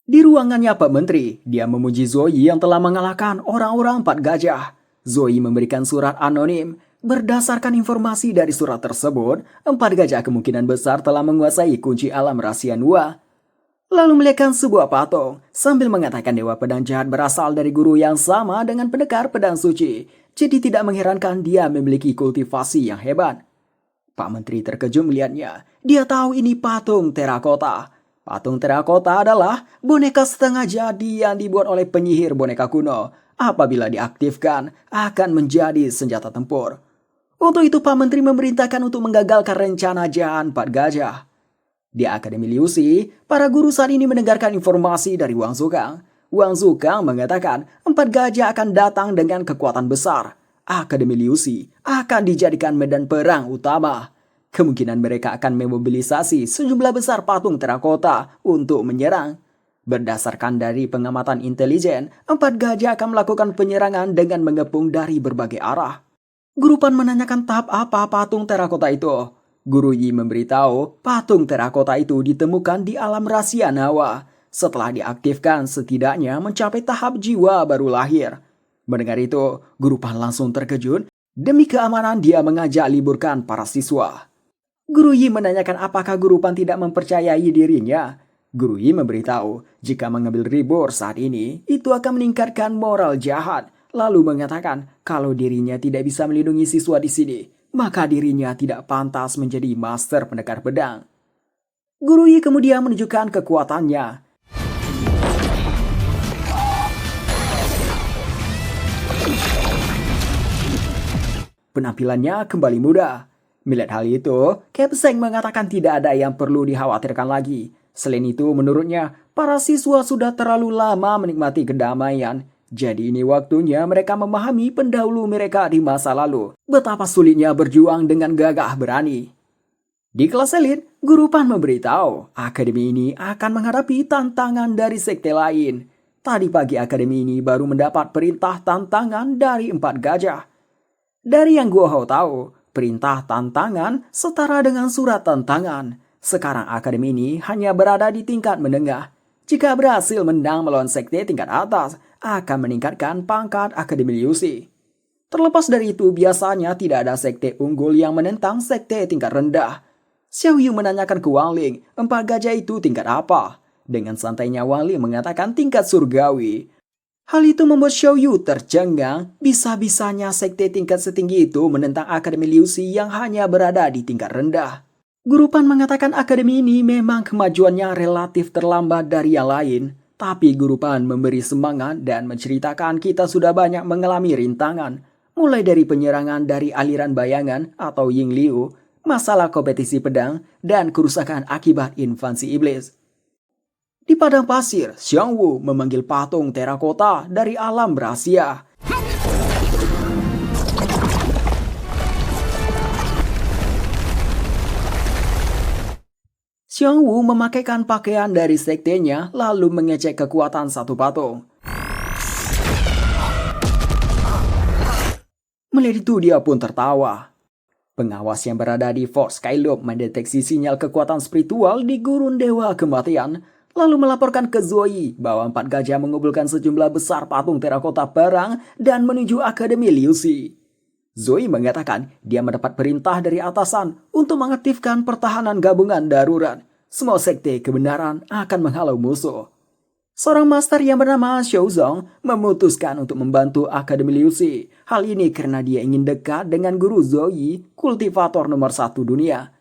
Di ruangannya Pak Menteri, dia memuji Zoe yang telah mengalahkan orang-orang 4 gajah. Zoe memberikan surat anonim. Berdasarkan informasi dari surat tersebut, 4 gajah kemungkinan besar telah menguasai kunci alam rahasia Nuwa. Lalu melihatkan sebuah patung, sambil mengatakan dewa pedang jahat berasal dari guru yang sama dengan pendekar pedang suci. Jadi tidak mengherankan dia memiliki kultivasi yang hebat. Pak Menteri terkejut melihatnya. Dia tahu ini patung terakota. Patung terakota adalah boneka setengah jadi yang dibuat oleh penyihir boneka kuno. Apabila diaktifkan, akan menjadi senjata tempur. Untuk itu Pak Menteri memerintahkan untuk menggagalkan rencana jahat 4 gajah. Di Akademi Liu Xi, para guru saat ini mendengarkan informasi dari Wang Zukang. Wang Zukang mengatakan 4 gajah akan datang dengan kekuatan besar. Akademi Liu Xi akan dijadikan medan perang utama. Kemungkinan mereka akan memobilisasi sejumlah besar patung terakota untuk menyerang. Berdasarkan dari pengamatan intelijen, 4 gajah akan melakukan penyerangan dengan mengepung dari berbagai arah. Guru Pan menanyakan tahap apa patung terakota itu. Guru Yi memberitahu patung terakota itu ditemukan di alam rahasia Nawa. Setelah diaktifkan, setidaknya mencapai tahap jiwa baru lahir. Mendengar itu, Guru Pan langsung terkejut. Demi keamanan, dia mengajak liburkan para siswa. Guru Yi menanyakan apakah Guru Pan tidak mempercayai dirinya. Guru Yi memberitahu, jika mengambil libur saat ini, itu akan meningkatkan moral jahat. Lalu mengatakan, kalau dirinya tidak bisa melindungi siswa di sini, maka dirinya tidak pantas menjadi master pendekar pedang. Guru Yi kemudian menunjukkan kekuatannya. Penampilannya kembali muda. Melihat hal itu, Cap Seng mengatakan tidak ada yang perlu dikhawatirkan lagi. Selain itu, menurutnya, para siswa sudah terlalu lama menikmati kedamaian. Jadi ini waktunya mereka memahami pendahulu mereka di masa lalu. Betapa sulitnya berjuang dengan gagah berani. Di kelas elit, Guru Pan memberitahu, akademi ini akan menghadapi tantangan dari sekte lain. Tadi pagi akademi ini baru mendapat perintah tantangan dari 4 gajah. Dari yang Guo Hao tahu, perintah tantangan setara dengan surat tantangan. Sekarang akademi ini hanya berada di tingkat menengah. Jika berhasil menang melawan sekte tingkat atas, akan meningkatkan pangkat Akademi Liu Xi. Terlepas dari itu, biasanya tidak ada sekte unggul yang menentang sekte tingkat rendah. Xiao Yu menanyakan ke Wang Ling, 4 gajah itu tingkat apa? Dengan santainya Wang Ling mengatakan tingkat surgawi. Hal itu membuat Xiao Yu tercengang, bisa-bisanya sekte tingkat setinggi itu menentang Akademi Liu Xi yang hanya berada di tingkat rendah. Guru Pan mengatakan akademi ini memang kemajuannya relatif terlambat dari yang lain. Tapi Guru Pan memberi semangat dan menceritakan kita sudah banyak mengalami rintangan. Mulai dari penyerangan dari aliran bayangan atau Ying Liu, masalah kompetisi pedang, dan kerusakan akibat invasi iblis. Di padang pasir, Xiang Wu memanggil patung terakota dari alam rahasia. Xiang Wu memakaikan pakaian dari sektenya lalu mengecek kekuatan satu patung. Melihat itu dia pun tertawa. Pengawas yang berada di Fort Skyloop mendeteksi sinyal kekuatan spiritual di gurun dewa kematian, lalu melaporkan ke Zoe bahwa 4 gajah mengumpulkan sejumlah besar patung terakota perang dan menuju Akademi Liu Xi. Zoe mengatakan dia mendapat perintah dari atasan untuk mengaktifkan pertahanan gabungan darurat. Semua sekte kebenaran akan menghalau musuh. Seorang master yang bernama Xiao Zong memutuskan untuk membantu Akademi Liu Xi. Hal ini karena dia ingin dekat dengan guru Zoe, kultivator nomor 1 dunia.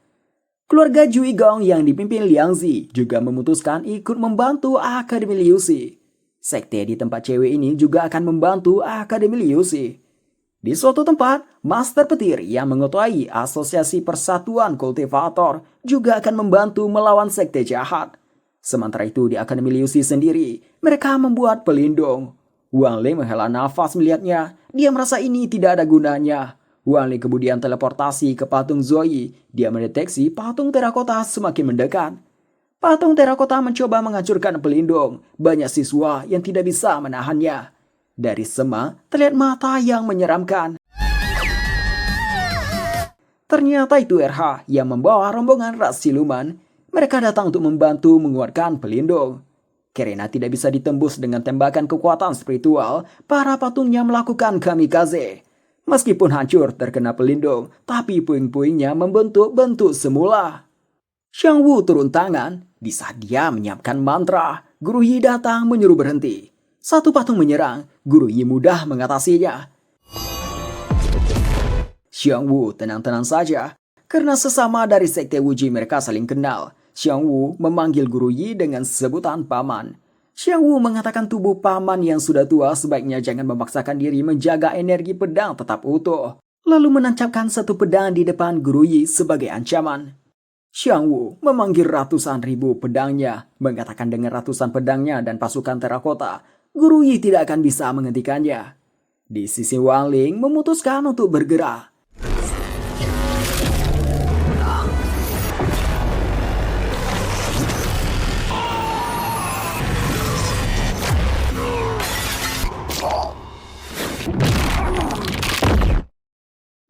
Keluarga Jui Gong yang dipimpin Liang Zi juga memutuskan ikut membantu Akademi Liu Xi. Sekte di tempat cewek ini juga akan membantu Akademi Liu Xi. Di suatu tempat, Master Petir yang mengetuai Asosiasi Persatuan Kultivator juga akan membantu melawan sekte jahat. Sementara itu di Akademi Liu Xi sendiri, mereka membuat pelindung. Wang Ling menghela nafas melihatnya, dia merasa ini tidak ada gunanya. Wang Ling kemudian teleportasi ke patung Zoe. Dia mendeteksi patung terakota semakin mendekat. Patung terakota mencoba menghancurkan pelindung. Banyak siswa yang tidak bisa menahannya. Dari Sema terlihat mata yang menyeramkan. Ternyata itu RH yang membawa rombongan ras siluman. Mereka datang untuk membantu menguatkan pelindung. Karena tidak bisa ditembus dengan tembakan kekuatan spiritual, para patungnya melakukan kamikaze. Meskipun hancur terkena pelindung, tapi puing-puingnya membentuk bentuk semula. Xiang Wu turun tangan. Di saat dia menyiapkan mantra, Guru Yi datang menyuruh berhenti. Satu patung menyerang, Guru Yi mudah mengatasinya. Xiang Wu tenang-tenang saja, karena sesama dari sekte Wuji mereka saling kenal. Xiang Wu memanggil Guru Yi dengan sebutan paman. Xiang Wu mengatakan tubuh paman yang sudah tua sebaiknya jangan memaksakan diri menjaga energi pedang tetap utuh. Lalu menancapkan satu pedang di depan Guru Yi sebagai ancaman. Xiang Wu memanggil ratusan ribu pedangnya, mengatakan dengan ratusan pedangnya dan pasukan terakota, Guru Yi tidak akan bisa menghentikannya. Di sisi Wang Ling memutuskan untuk bergerak.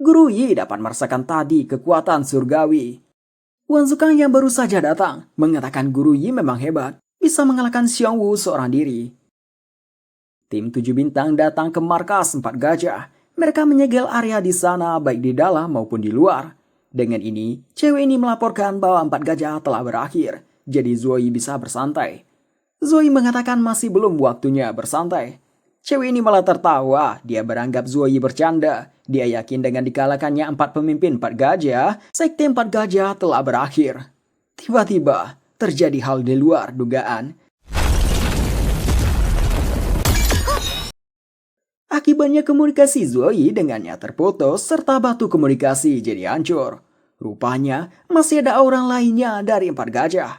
Guru Yi dapat merasakan tadi kekuatan surgawi. Wan Zukang yang baru saja datang mengatakan Guru Yi memang hebat, bisa mengalahkan Xiang Wu seorang diri. Tim 7 bintang datang ke markas 4 gajah. Mereka menyegel area di sana baik di dalam maupun di luar. Dengan ini, cewek ini melaporkan bahwa 4 gajah telah berakhir, jadi Zoe bisa bersantai. Zoe mengatakan masih belum waktunya bersantai. Cewek ini malah tertawa, dia beranggap Zoe bercanda. Dia yakin dengan dikalahkannya 4 pemimpin 4 gajah, sekte 4 gajah telah berakhir. Tiba-tiba, terjadi hal di luar dugaan. Akibatnya komunikasi Zoe dengannya terputus serta batu komunikasi jadi hancur. Rupanya masih ada orang lainnya dari 4 gajah.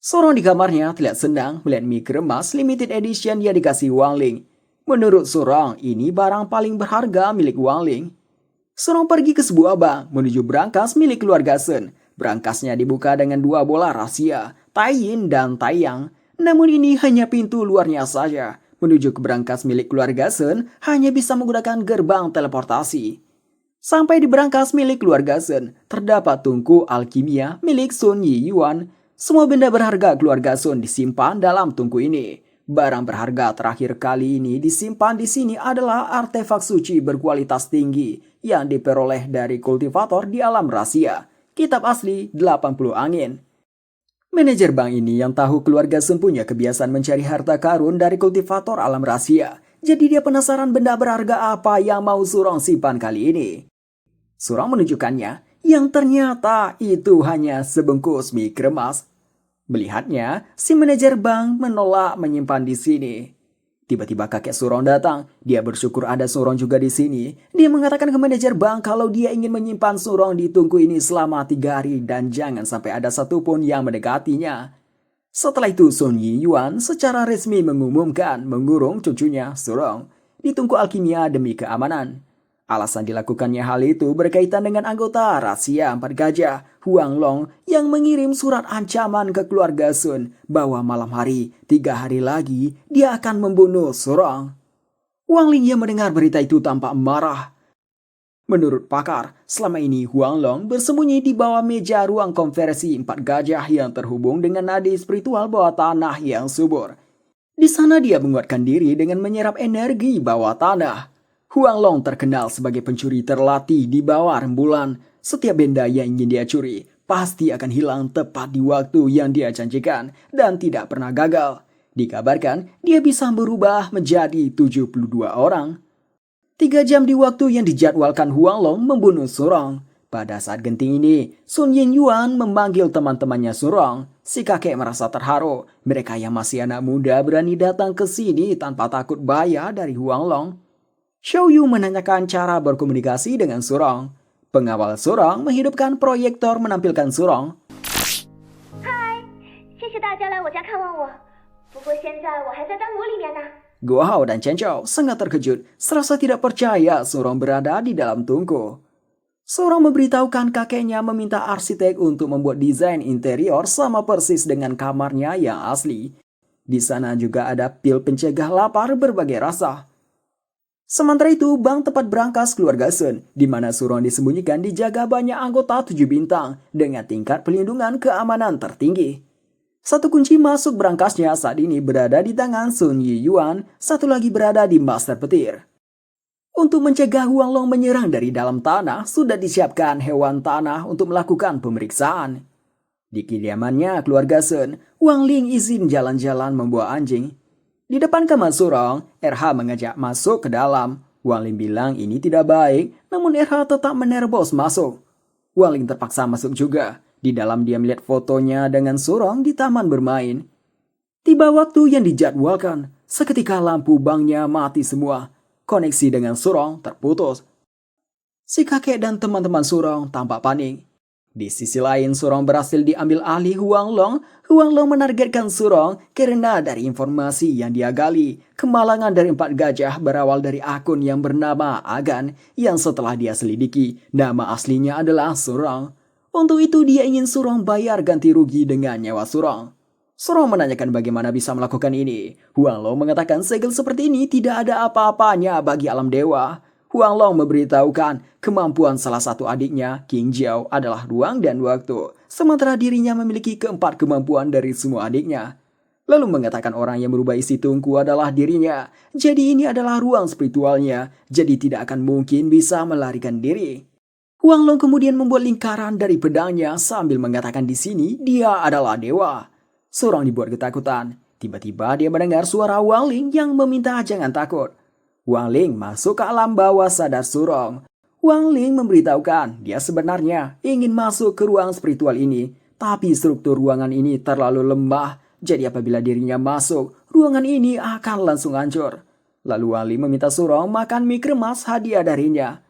Sorong di kamarnya terlihat senang melihat mie kremas limited edition yang dikasih Wang Ling. Menurut Sorong, ini barang paling berharga milik Wang Ling. Sorong pergi ke sebuah bank menuju brankas milik keluarga Sun. Brankasnya dibuka dengan 2 bola rahasia, Taiyin dan Taiyang. Namun ini hanya pintu luarnya saja. Menuju ke brankas milik keluarga Sun hanya bisa menggunakan gerbang teleportasi. Sampai di brankas milik keluarga Sun, terdapat tungku alkimia milik Sun Yi Yuan. Semua benda berharga keluarga Sun disimpan dalam tungku ini. Barang berharga terakhir kali ini disimpan di sini adalah artefak suci berkualitas tinggi yang diperoleh dari kultivator di alam rahasia. Kitab asli 80 angin. Manajer bank ini yang tahu keluarga Sun punya kebiasaan mencari harta karun dari kultivator alam rahasia. Jadi dia penasaran benda berharga apa yang mau Surong simpan kali ini. Surong menunjukkannya yang ternyata itu hanya sebungkus mie kremas. Melihatnya, si manajer bank menolak menyimpan di sini. Tiba-tiba kakek Surong datang. Dia bersyukur ada Surong juga di sini. Dia mengatakan ke manajer bank kalau dia ingin menyimpan Surong di tungku ini selama 3 hari dan jangan sampai ada satupun yang mendekatinya. Setelah itu Sun Yi Yuan secara resmi mengumumkan mengurung cucunya Surong di tungku alkimia demi keamanan. Alasan dilakukannya hal itu berkaitan dengan anggota rahasia 4 gajah, Huang Long, yang mengirim surat ancaman ke keluarga Sun bahwa malam hari, 3 hari lagi, dia akan membunuh Surong. Wang Ling yang mendengar berita itu tampak marah. Menurut pakar, selama ini Huang Long bersembunyi di bawah meja ruang konversi 4 gajah yang terhubung dengan nadi spiritual bawah tanah yang subur. Di sana dia menguatkan diri dengan menyerap energi bawah tanah. Huang Long terkenal sebagai pencuri terlatih di bawah rembulan. Setiap benda yang ingin dia curi pasti akan hilang tepat di waktu yang dia janjikan dan tidak pernah gagal. Dikabarkan dia bisa berubah menjadi 72 orang. 3 jam di waktu yang dijadwalkan Huang Long membunuh Surong. Pada saat genting ini, Sun Yinyuan memanggil teman-temannya Surong. Si kakek merasa terharu. Mereka yang masih anak muda berani datang ke sini tanpa takut bahaya dari Huanglong. Xiao Yu menanyakan cara berkomunikasi dengan Surong. Pengawal Surong menghidupkan proyektor menampilkan Surong. 谢谢大家来我家看望我，不过现在我还在丹炉里面呢。 Guo Hao dan Chen Chao sangat terkejut, serasa tidak percaya Surong berada di dalam tungku. Surong memberitahukan kakeknya meminta arsitek untuk membuat desain interior sama persis dengan kamarnya yang asli. Di sana juga ada pil pencegah lapar berbagai rasa. Sementara itu, bank tempat berangkas keluarga Sun, di mana Surong disembunyikan dijaga banyak anggota 7 bintang dengan tingkat pelindungan keamanan tertinggi. Satu kunci masuk berangkasnya saat ini berada di tangan Sun Yiyuan, satu lagi berada di master petir. Untuk mencegah Huanglong menyerang dari dalam tanah, sudah disiapkan hewan tanah untuk melakukan pemeriksaan. Di kediamannya keluarga Sun, Wang Ling izin jalan-jalan membawa anjing. Di depan kamar Surong, RH mengajak masuk ke dalam. Wang Ling bilang ini tidak baik, namun RH tetap menerobos masuk. Wang Ling terpaksa masuk juga. Di dalam dia melihat fotonya dengan Surong di taman bermain. Tiba waktu yang dijadwalkan, seketika lampu banknya mati semua. Koneksi dengan Surong terputus. Si kakek dan teman-teman Surong tampak panik. Di sisi lain, Surong berhasil diambil alih Huanglong. Huanglong menargetkan Surong karena dari informasi yang dia gali, kemalangan dari 4 gajah berawal dari akun yang bernama Agan, yang setelah dia selidiki, nama aslinya adalah Surong. Untuk itu dia ingin Surong bayar ganti rugi dengan nyawa Surong. Surong menanyakan bagaimana bisa melakukan ini. Huanglong mengatakan segel seperti ini tidak ada apa-apanya bagi alam dewa. Huanglong memberitahukan kemampuan salah satu adiknya, King Jiao, adalah ruang dan waktu. Sementara dirinya memiliki keempat kemampuan dari semua adiknya. Lalu mengatakan orang yang merubah isi tungku adalah dirinya. Jadi ini adalah ruang spiritualnya. Jadi tidak akan mungkin bisa melarikan diri. Huanglong kemudian membuat lingkaran dari pedangnya sambil mengatakan di sini dia adalah dewa. Surong dibuat ketakutan. Tiba-tiba dia mendengar suara Wang Ling yang meminta jangan takut. Wang Ling masuk ke alam bawah sadar Surong. Wang Ling memberitahukan dia sebenarnya ingin masuk ke ruang spiritual ini. Tapi struktur ruangan ini terlalu lemah. Jadi apabila dirinya masuk, ruangan ini akan langsung hancur. Lalu Wang Ling meminta Surong makan mie kremas hadiah darinya.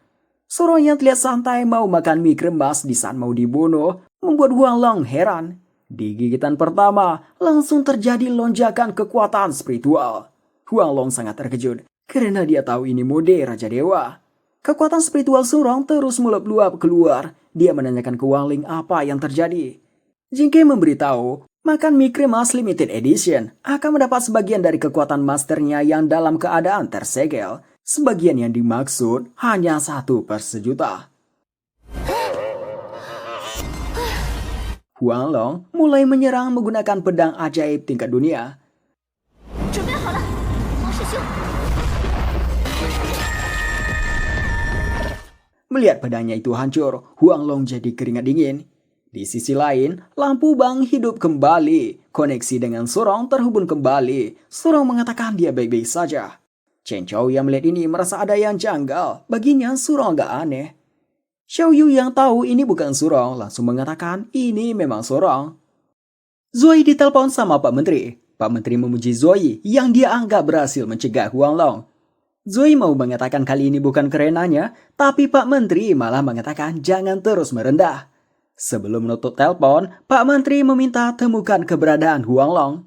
Surong yang terlihat santai mau makan mie kremas di saat mau dibunuh, membuat Huanglong heran. Di gigitan pertama, langsung terjadi lonjakan kekuatan spiritual. Huanglong sangat terkejut, karena dia tahu ini mode Raja Dewa. Kekuatan spiritual Surong terus meluap-luap keluar. Dia menanyakan ke Wang Ling apa yang terjadi. Jingke memberitahu, makan mie kremas limited edition akan mendapat sebagian dari kekuatan masternya yang dalam keadaan tersegel. Sebagian yang dimaksud hanya 1/1.000.000. Huanglong mulai menyerang menggunakan pedang ajaib tingkat dunia. 准备好了，王师兄。 Melihat pedangnya itu hancur, Huanglong jadi keringat dingin. Di sisi lain, lampu bank hidup kembali. Koneksi dengan Surong terhubung kembali. Surong mengatakan dia baik-baik saja. Chen Chao yang melihat ini merasa ada yang janggal. Baginya Surong agak aneh. Xiao Yu yang tahu ini bukan Surong langsung mengatakan ini memang Surong. Zoe ditelepon sama Pak Menteri. Pak Menteri memuji Zoe yang dia anggap berhasil mencegah Huanglong. Zoe mau mengatakan kali ini bukan kerenanya, tapi Pak Menteri malah mengatakan jangan terus merendah. Sebelum menutup telepon, Pak Menteri meminta temukan keberadaan Huanglong.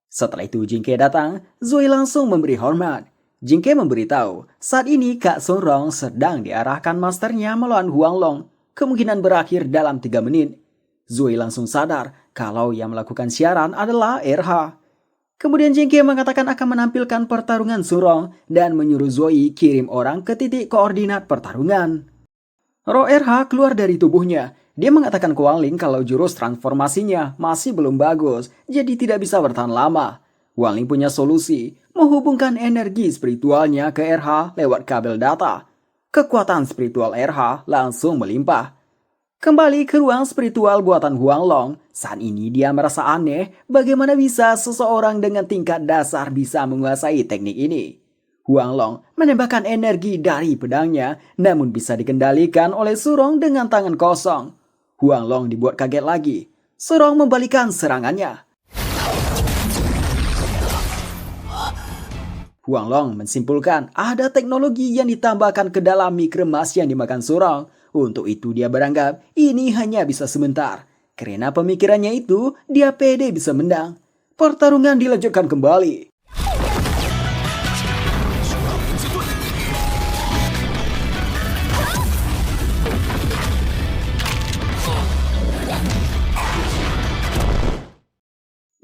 Setelah itu Jingke datang, Zoe langsung memberi hormat. Jingke memberitahu, saat ini Kak Surong sedang diarahkan masternya melawan Huanglong. Kemungkinan berakhir dalam 3 menit. Zoe langsung sadar kalau yang melakukan siaran adalah RH. Kemudian Jingke mengatakan akan menampilkan pertarungan Surong dan menyuruh Zoe kirim orang ke titik koordinat pertarungan. Roh RH keluar dari tubuhnya. Dia mengatakan ke Wang Ling kalau jurus transformasinya masih belum bagus, jadi tidak bisa bertahan lama. Wang Ling punya solusi, menghubungkan energi spiritualnya ke RH lewat kabel data. Kekuatan spiritual RH langsung melimpah. Kembali ke ruang spiritual buatan Huanglong, saat ini dia merasa aneh bagaimana bisa seseorang dengan tingkat dasar bisa menguasai teknik ini. Huang Long menembakkan energi dari pedangnya, namun bisa dikendalikan oleh Surong dengan tangan kosong. Huang Long dibuat kaget lagi. Surong membalikan serangannya. Huang Long menyimpulkan ada teknologi yang ditambahkan ke dalam mie kremas yang dimakan Surong. Untuk itu dia beranggap ini hanya bisa sebentar. Karena pemikirannya itu, dia pede bisa menang. Pertarungan dilanjutkan kembali.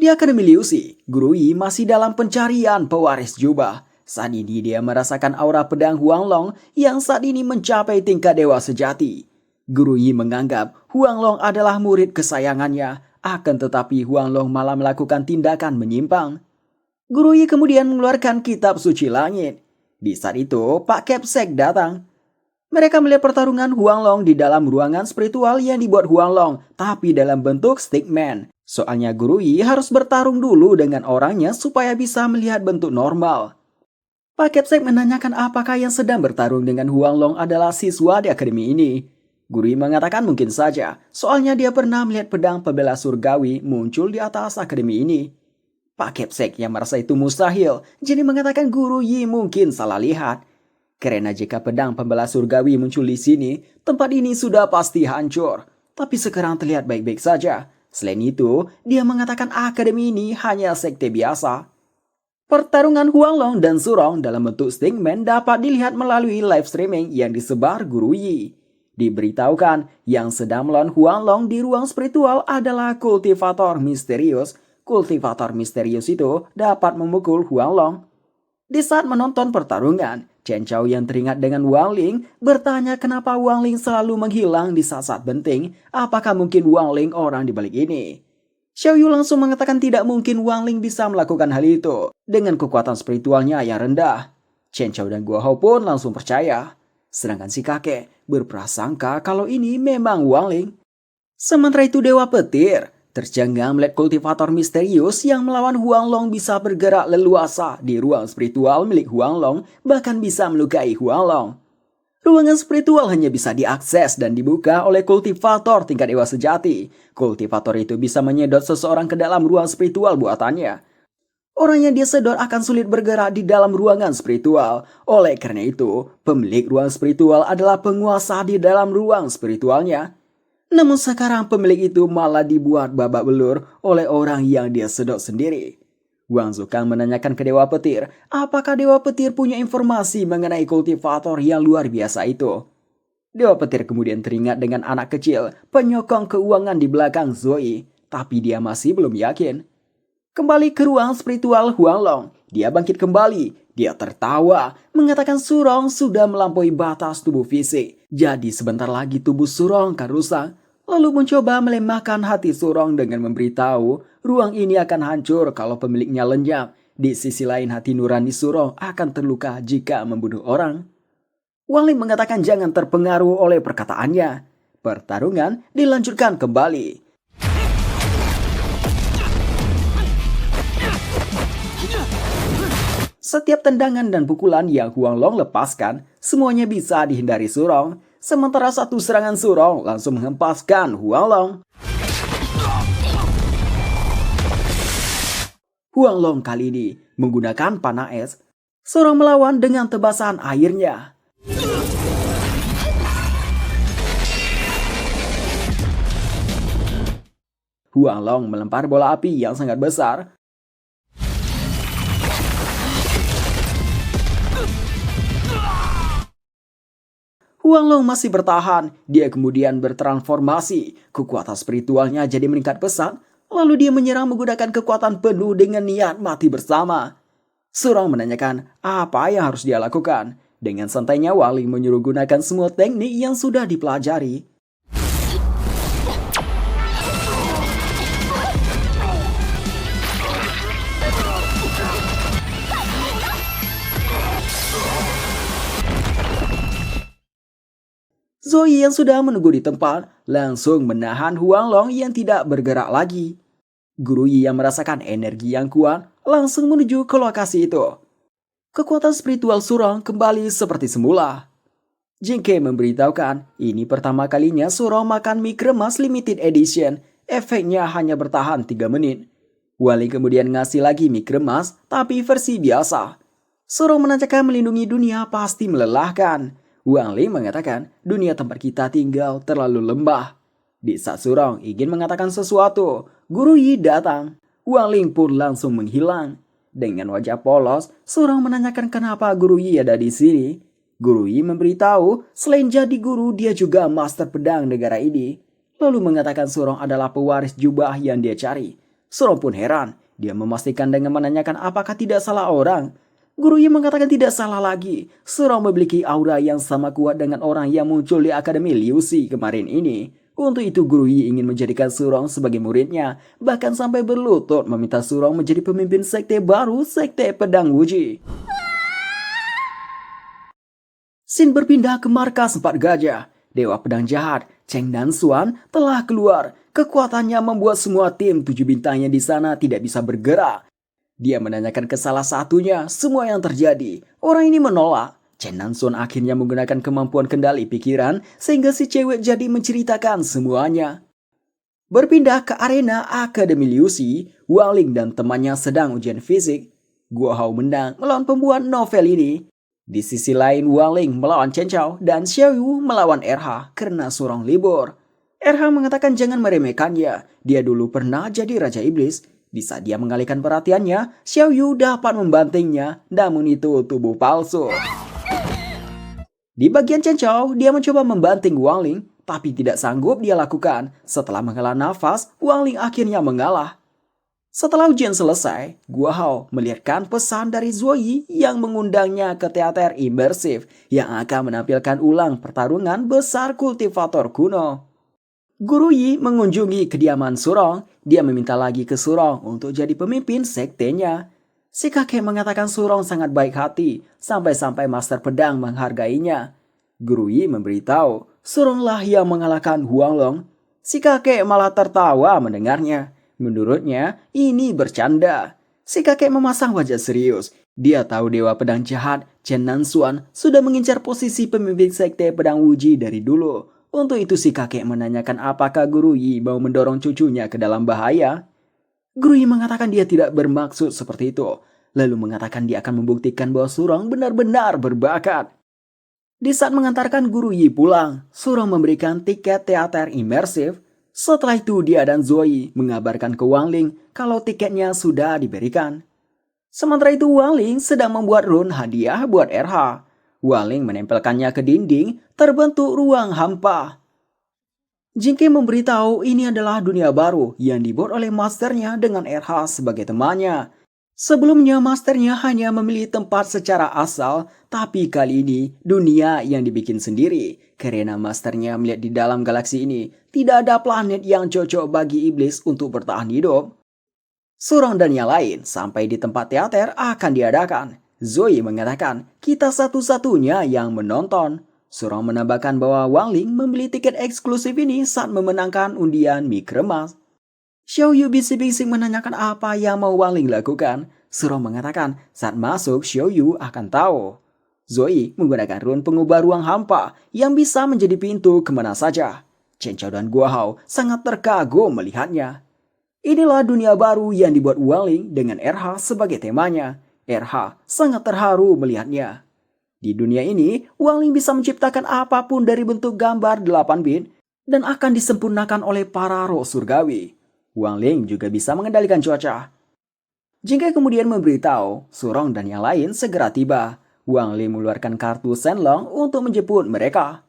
Di Akademi Liu Xi, Guru Yi masih dalam pencarian pewaris jubah. Saat ini dia merasakan aura pedang Huang Long yang saat ini mencapai tingkat dewa sejati. Guru Yi menganggap Huang Long adalah murid kesayangannya, akan tetapi Huang Long malah melakukan tindakan menyimpang. Guru Yi kemudian mengeluarkan kitab suci langit. Di saat itu, Pak Kepsek datang. Mereka melihat pertarungan Huang Long di dalam ruangan spiritual yang dibuat Huang Long, tapi dalam bentuk stickman. Soalnya Guru Yi harus bertarung dulu dengan orangnya supaya bisa melihat bentuk normal. Pak Kepsek menanyakan apakah yang sedang bertarung dengan Huang Long adalah siswa di akademi ini. Guru Yi mengatakan mungkin saja, soalnya dia pernah melihat pedang pembela surgawi muncul di atas akademi ini. Pak Kepsek yang merasa itu mustahil, jadi mengatakan Guru Yi mungkin salah lihat. Karena jika pedang pembela surgawi muncul di sini, tempat ini sudah pasti hancur. Tapi sekarang terlihat baik-baik saja. Selain itu, dia mengatakan akademi ini hanya sekte biasa. Pertarungan Huang Long dan Surong dalam bentuk stickman dapat dilihat melalui live streaming yang disebar Guru Yi. Diberitahukan yang sedang melawan Huang Long di ruang spiritual adalah kultivator misterius. Kultivator misterius itu dapat memukul Huang Long. Di saat menonton pertarungan, Chen Chao yang teringat dengan Wang Ling bertanya kenapa Wang Ling selalu menghilang di saat-saat penting. Apakah mungkin Wang Ling orang di balik ini? Xiao Yu langsung mengatakan tidak mungkin Wang Ling bisa melakukan hal itu dengan kekuatan spiritualnya yang rendah. Chen Chao dan Guo Hao pun langsung percaya. Sedangkan si kakek berprasangka kalau ini memang Wang Ling. Sementara itu Dewa Petir tercengang melihat kultivator misterius yang melawan Huang Long bisa bergerak leluasa di ruang spiritual milik Huang Long, bahkan bisa melukai Huang Long. Ruangan spiritual hanya bisa diakses dan dibuka oleh kultivator tingkat dewa sejati. Kultivator itu bisa menyedot seseorang ke dalam ruang spiritual buatannya. Orang yang dia sedot akan sulit bergerak di dalam ruangan spiritual. Oleh karena itu, pemilik ruang spiritual adalah penguasa di dalam ruang spiritualnya. Namun sekarang pemilik itu malah dibuat babak belur oleh orang yang dia sedot sendiri. Wang Zukang menanyakan ke Dewa Petir, apakah Dewa Petir punya informasi mengenai kultivator yang luar biasa itu. Dewa Petir kemudian teringat dengan anak kecil, penyokong keuangan di belakang Zoe, tapi dia masih belum yakin. Kembali ke ruang spiritual Huang Long, dia bangkit kembali. Dia tertawa, mengatakan Surong sudah melampaui batas tubuh fisik. Jadi sebentar lagi tubuh Surong akan rusak. Lalu mencoba melemahkan hati Surong dengan memberitahu ruang ini akan hancur kalau pemiliknya lenyap. Di sisi lain hati nurani Surong akan terluka jika membunuh orang. Wang Ling mengatakan jangan terpengaruh oleh perkataannya. Pertarungan dilanjutkan kembali. Setiap tendangan dan pukulan yang Huang Long lepaskan, semuanya bisa dihindari Surong. Sementara satu serangan Surong langsung menghempaskan Huang Long. Huang Long kali ini menggunakan panah es. Surong melawan dengan tebasan airnya. Huang Long melempar bola api yang sangat besar. Huang Long masih bertahan, dia kemudian bertransformasi. Kekuatan spiritualnya jadi meningkat pesat, lalu dia menyerang menggunakan kekuatan penuh dengan niat mati bersama. Surong menanyakan apa yang harus dia lakukan. Dengan santainya Wang Ling menyuruh gunakan semua teknik yang sudah dipelajari. Zoe yang sudah menunggu di tempat langsung menahan Huang Long yang tidak bergerak lagi. Guru Yi yang merasakan energi yang kuat langsung menuju ke lokasi itu. Kekuatan spiritual Surong kembali seperti semula. Jingke memberitahukan ini pertama kalinya Surong makan mie kremas limited edition. Efeknya hanya bertahan 3 menit. Wali kemudian ngasih lagi mie kremas tapi versi biasa. Surong menanyakan melindungi dunia pasti melelahkan. Wang Ling mengatakan dunia tempat kita tinggal terlalu lembah. Di saat Surong ingin mengatakan sesuatu, Guru Yi datang. Wang Ling pun langsung menghilang. Dengan wajah polos, Surong menanyakan kenapa Guru Yi ada di sini. Guru Yi memberitahu selain jadi guru dia juga master pedang negara ini. Lalu mengatakan Surong adalah pewaris jubah yang dia cari. Surong pun heran. Dia memastikan dengan menanyakan apakah tidak salah orang. Guru Yi mengatakan tidak salah lagi. Surong memiliki aura yang sama kuat dengan orang yang muncul di Akademi Liu Xi kemarin ini. Untuk itu Guru Yi ingin menjadikan Surong sebagai muridnya. Bahkan sampai berlutut meminta Surong menjadi pemimpin sekte baru, sekte pedang Wuji. Scene berpindah ke markas 4 gajah. Dewa pedang jahat, Cheng Dan Xuan telah keluar. Kekuatannya membuat semua tim 7 bintangnya di sana tidak bisa bergerak. Dia menanyakan ke salah satunya semua yang terjadi. Orang ini menolak. Chen Nansun akhirnya menggunakan kemampuan kendali pikiran sehingga si cewek jadi menceritakan semuanya. Berpindah ke arena Akademi Liu Xi, Wang Ling dan temannya sedang ujian fisik. Guo Hao menang melawan pembuat novel ini. Di sisi lain Wang Ling melawan Chen Chao dan Xiao Yu melawan RH karena Surong libur. RH mengatakan jangan meremehkannya, dia dulu pernah jadi Raja Iblis. Di saat dia mengalihkan perhatiannya, Xiao Yu dapat membantingnya, namun itu tubuh palsu. Di bagian Chen Chao, dia mencoba membanting Wang Ling, tapi tidak sanggup dia lakukan. Setelah menghela nafas, Wang Ling akhirnya mengalah. Setelah ujian selesai, Guo Hao melihatkan pesan dari Zuo Yi yang mengundangnya ke teater imersif yang akan menampilkan ulang pertarungan besar kultivator kuno. Guru Yi mengunjungi kediaman Surong. Dia meminta lagi ke Surong untuk jadi pemimpin sektenya. Si kakek mengatakan Surong sangat baik hati, sampai-sampai master pedang menghargainya. Guru Yi memberitahu, Suronglah yang mengalahkan Huang Long. Si kakek malah tertawa mendengarnya. Menurutnya, ini bercanda. Si kakek memasang wajah serius. Dia tahu dewa pedang jahat, Chen Nanxuan, sudah mengincar posisi pemimpin sekte pedang Wuji dari dulu. Untuk itu si kakek menanyakan apakah Guru Yi mau mendorong cucunya ke dalam bahaya. Guru Yi mengatakan dia tidak bermaksud seperti itu. Lalu mengatakan dia akan membuktikan bahwa Surong benar-benar berbakat. Di saat mengantarkan Guru Yi pulang, Surong memberikan tiket teater imersif. Setelah itu dia dan Zuo Yi mengabarkan ke Wang Ling kalau tiketnya sudah diberikan. Sementara itu Wang Ling sedang membuat rune hadiah buat RH. Wang Ling menempelkannya ke dinding, terbentuk ruang hampa. Jingke memberitahu ini adalah dunia baru yang dibuat oleh masternya dengan RH sebagai temannya. Sebelumnya masternya hanya memilih tempat secara asal, tapi kali ini dunia yang dibikin sendiri. Karena masternya melihat di dalam galaksi ini tidak ada planet yang cocok bagi iblis untuk bertahan hidup. Surong dan yang lain sampai di tempat teater akan diadakan. Zoe mengatakan kita satu-satunya yang menonton. Surong menambahkan bahwa Wang Ling membeli tiket eksklusif ini saat memenangkan undian mie kremas. Xiao Yu bising-bising menanyakan apa yang mau Wang Ling lakukan. Surong mengatakan saat masuk Xiao Yu akan tahu. Zoe menggunakan rune pengubah ruang hampa yang bisa menjadi pintu kemana saja. Chen Chao dan Guo Hao sangat terkagum melihatnya. Inilah dunia baru yang dibuat Wang Ling dengan RH sebagai temanya. RH sangat terharu melihatnya. Di dunia ini, Wang Ling bisa menciptakan apapun dari bentuk gambar 8 bit dan akan disempurnakan oleh para roh surgawi. Wang Ling juga bisa mengendalikan cuaca. Jingke kemudian memberitahu, Surong dan yang lain segera tiba. Wang Ling mengeluarkan kartu Shenlong untuk menjemput mereka.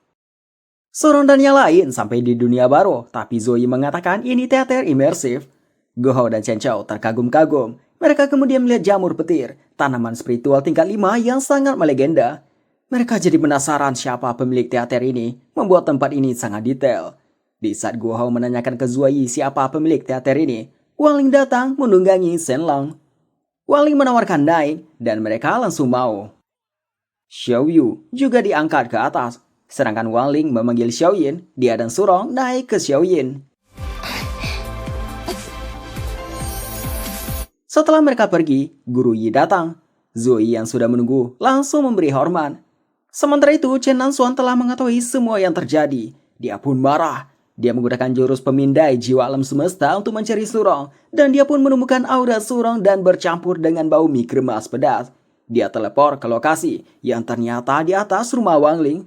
Surong dan yang lain sampai di dunia baru, tapi Zoe mengatakan ini teater imersif. Guo Hao dan Chen Chao terkagum-kagum. Mereka kemudian melihat jamur petir, tanaman spiritual tingkat 5 yang sangat melegenda. Mereka jadi penasaran siapa pemilik teater ini, membuat tempat ini sangat detail. Di saat Guo Hao menanyakan ke Zuo Yi siapa pemilik teater ini, Wang Ling datang menunggangi Shenlong. Wang Ling menawarkan naik dan mereka langsung mau. Xiao Yu juga diangkat ke atas, sedangkan Wang Ling memanggil Xiao Yin, dia dan Surong naik ke Xiao Yin. Setelah mereka pergi, Guru Yi datang. Zoe yang sudah menunggu langsung memberi hormat. Sementara itu, Chen Nanxuan telah mengetahui semua yang terjadi. Dia pun marah. Dia menggunakan jurus pemindai jiwa alam semesta untuk mencari Surong. Dan dia pun menemukan aura Surong dan bercampur dengan bau mie kremas pedas. Dia teleport ke lokasi yang ternyata di atas rumah Wang Ling.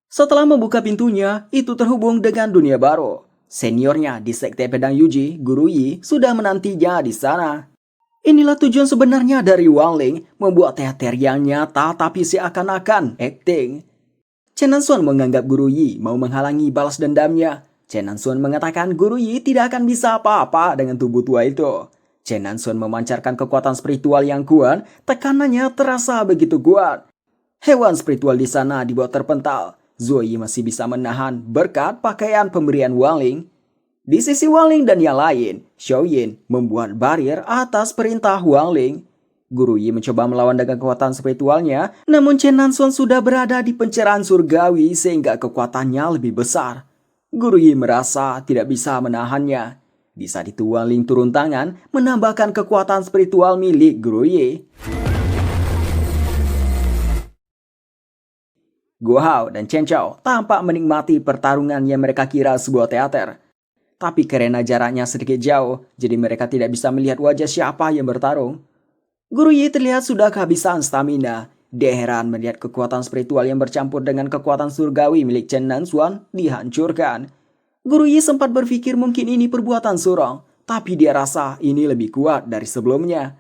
Setelah membuka pintunya, itu terhubung dengan dunia baru. Seniornya di Sekte Pedang Yuji, Guru Yi, sudah menantinya di sana. Inilah tujuan sebenarnya dari Wang Ling, membuat teater yang nyata tapi seakan-akan acting. Chen Nanxuan menganggap Guru Yi mau menghalangi balas dendamnya. Chen Nanxuan mengatakan Guru Yi tidak akan bisa apa-apa dengan tubuh tua itu. Chen Nanxuan memancarkan kekuatan spiritual yang kuat, tekanannya terasa begitu kuat. Hewan spiritual di sana dibuat terpental. Zoe masih bisa menahan berkat pakaian pemberian Wang Ling. Di sisi Wang Ling dan yang lain, Xiao Yin membuat barier atas perintah Wang Ling. Guru Yi mencoba melawan dengan kekuatan spiritualnya, namun Chen Nanxuan sudah berada di pencerahan surgawi sehingga kekuatannya lebih besar. Guru Yi merasa tidak bisa menahannya. Di saat itu Wang Ling turun tangan menambahkan kekuatan spiritual milik Guru Yi. Guo Hao dan Chen Chao tampak menikmati pertarungan yang mereka kira sebuah teater. Tapi karena jaraknya sedikit jauh, jadi mereka tidak bisa melihat wajah siapa yang bertarung. Guru Yi terlihat sudah kehabisan stamina. Dia heran melihat kekuatan spiritual yang bercampur dengan kekuatan surgawi milik Chen Nanxuan dihancurkan. Guru Yi sempat berpikir mungkin ini perbuatan Surong, tapi dia rasa ini lebih kuat dari sebelumnya.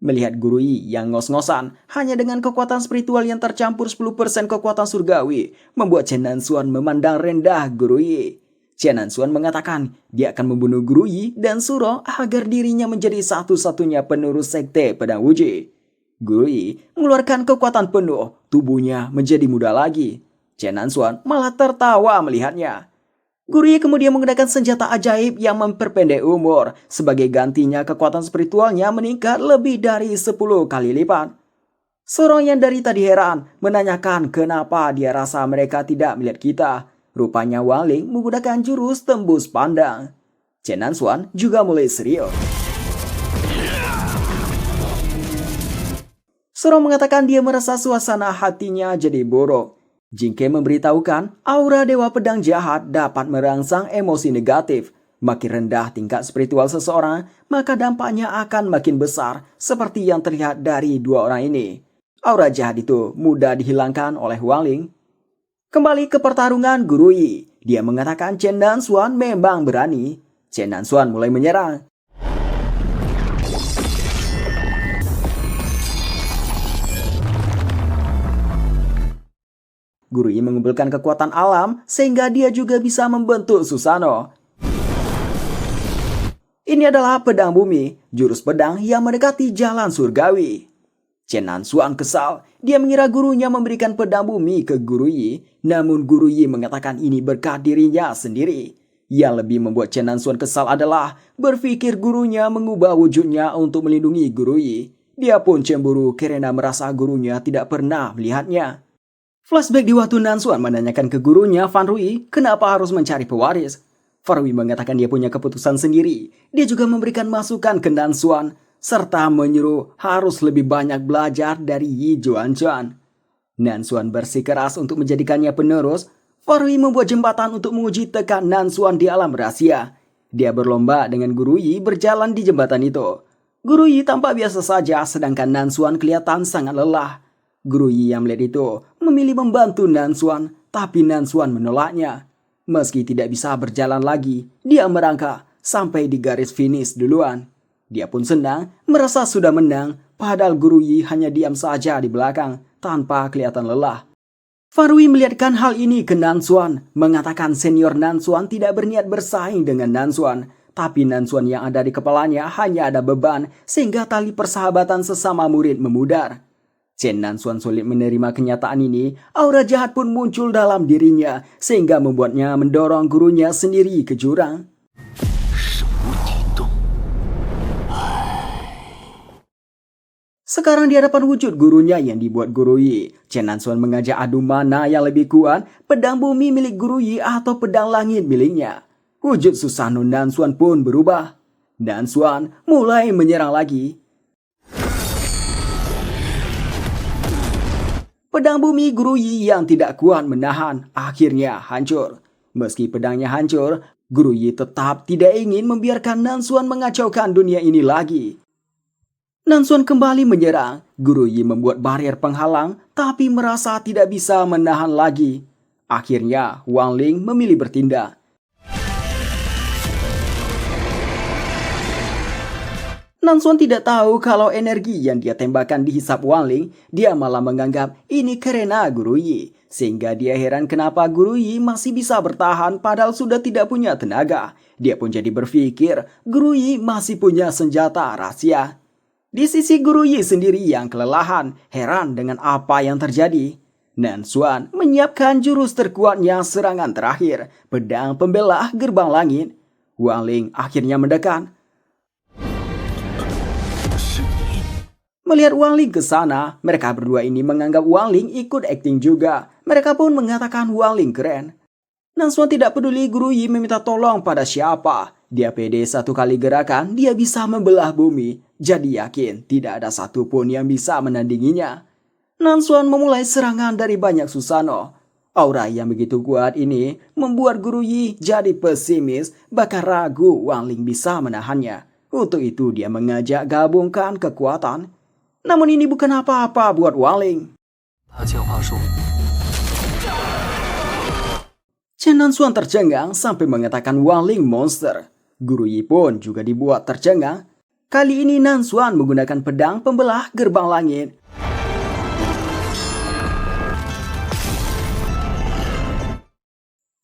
Melihat Guru Yi yang ngos-ngosan hanya dengan kekuatan spiritual yang tercampur 10% kekuatan surgawi, membuat Chen Nanxuan memandang rendah Guru Yi. Chen Nanxuan mengatakan dia akan membunuh Guru Yi dan Surong agar dirinya menjadi satu-satunya penerus Sekte Pedang Wuji. Guru Yi mengeluarkan kekuatan penuh, tubuhnya menjadi muda lagi. Chen Nanxuan malah tertawa melihatnya. Guru Yi kemudian menggunakan senjata ajaib yang memperpendek umur. Sebagai gantinya kekuatan spiritualnya meningkat lebih dari 10 kali lipat. Surong yang dari tadi heran menanyakan kenapa dia rasa mereka tidak melihat kita. Rupanya Wang Ling menggunakan jurus tembus pandang. Chen Nanxuan juga mulai serius. Surong mengatakan dia merasa suasana hatinya jadi buruk. Jingke memberitahukan aura Dewa Pedang Jahat dapat merangsang emosi negatif. Makin rendah tingkat spiritual seseorang, maka dampaknya akan makin besar seperti yang terlihat dari dua orang ini. Aura jahat itu mudah dihilangkan oleh Wang Ling. Kembali ke pertarungan Guru Yi. Dia mengatakan Chen Nanxuan memang berani. Chen Nanxuan mulai menyerang. Guru Yi mengumpulkan kekuatan alam sehingga dia juga bisa membentuk Susanoo. Ini adalah pedang bumi, jurus pedang yang mendekati jalan surgawi. Chen Nanxuan kesal. Dia mengira gurunya memberikan pedang bumi ke Guru Yi, namun Guru Yi mengatakan ini berkat dirinya sendiri. Yang lebih membuat Chen Nanxuan kesal adalah berpikir gurunya mengubah wujudnya untuk melindungi Guru Yi. Dia pun cemburu karena merasa gurunya tidak pernah melihatnya. Flashback di waktu Nanxuan menanyakan ke gurunya Fan Rui kenapa harus mencari pewaris. Fan Rui mengatakan dia punya keputusan sendiri. Dia juga memberikan masukan ke Nanxuan, serta menyuruh harus lebih banyak belajar dari Yi Juanquan. Nanxuan bersikeras untuk menjadikannya penerus. Fan Rui membuat jembatan untuk menguji tekad Nanxuan di alam rahasia. Dia berlomba dengan Guru Yi berjalan di jembatan itu. Guru Yi tampak biasa saja, sedangkan Nanxuan kelihatan sangat lelah. Guru Yi yang melihat itu memilih membantu Nanxuan, tapi Nanxuan menolaknya. Meski tidak bisa berjalan lagi, dia merangkak sampai di garis finish duluan. Dia pun senang, merasa sudah menang, padahal Guru Yi hanya diam saja di belakang, tanpa kelihatan lelah. Fan Rui melihatkan hal ini ke Nanxuan, mengatakan senior Nanxuan tidak berniat bersaing dengan Nanxuan, tapi Nanxuan yang ada di kepalanya hanya ada beban, sehingga tali persahabatan sesama murid memudar. Chen Nanxuan sulit menerima kenyataan ini, aura jahat pun muncul dalam dirinya, sehingga membuatnya mendorong gurunya sendiri ke jurang. Sekarang di hadapan wujud gurunya yang dibuat Guru Yi, Chen Nanxuan mengajak adu mana yang lebih kuat, pedang bumi milik Guru Yi atau pedang langit miliknya. Wujud Susanoo Nanxuan pun berubah. Nanxuan mulai menyerang lagi. Pedang bumi Guru Yi yang tidak kuat menahan akhirnya hancur. Meski pedangnya hancur, Guru Yi tetap tidak ingin membiarkan Nansuan mengacaukan dunia ini lagi. Nansuan kembali menyerang. Guru Yi membuat barrier penghalang tapi merasa tidak bisa menahan lagi. Akhirnya Wang Ling memilih bertindak. Nansuan tidak tahu kalau energi yang dia tembakkan dihisap Wang Ling, dia malah menganggap ini karena Guru Yi. Sehingga dia heran kenapa Guru Yi masih bisa bertahan padahal sudah tidak punya tenaga. Dia pun jadi berpikir Guru Yi masih punya senjata rahasia. Di sisi Guru Yi sendiri yang kelelahan, heran dengan apa yang terjadi. Nansuan menyiapkan jurus terkuatnya serangan terakhir, pedang pembelah gerbang langit. Wang Ling akhirnya mendekat. Melihat Wang Ling ke sana, mereka berdua ini menganggap Wang Ling ikut akting juga. Mereka pun mengatakan Wang Ling keren. Nansuan tidak peduli Guru Yi meminta tolong pada siapa. Dia pede satu kali gerakan, dia bisa membelah bumi. Jadi yakin tidak ada satupun yang bisa menandinginya. Nansuan memulai serangan dari banyak susano. Aura yang begitu kuat ini membuat Guru Yi jadi pesimis, bahkan ragu Wang Ling bisa menahannya. Untuk itu dia mengajak gabungkan kekuatan. Namun ini bukan apa-apa buat Wang Ling. Chen Nansuan tercengang sampai mengatakan Wang Ling monster. Guru Yi pun juga dibuat tercengang. Kali ini Nansuan menggunakan pedang pembelah gerbang langit.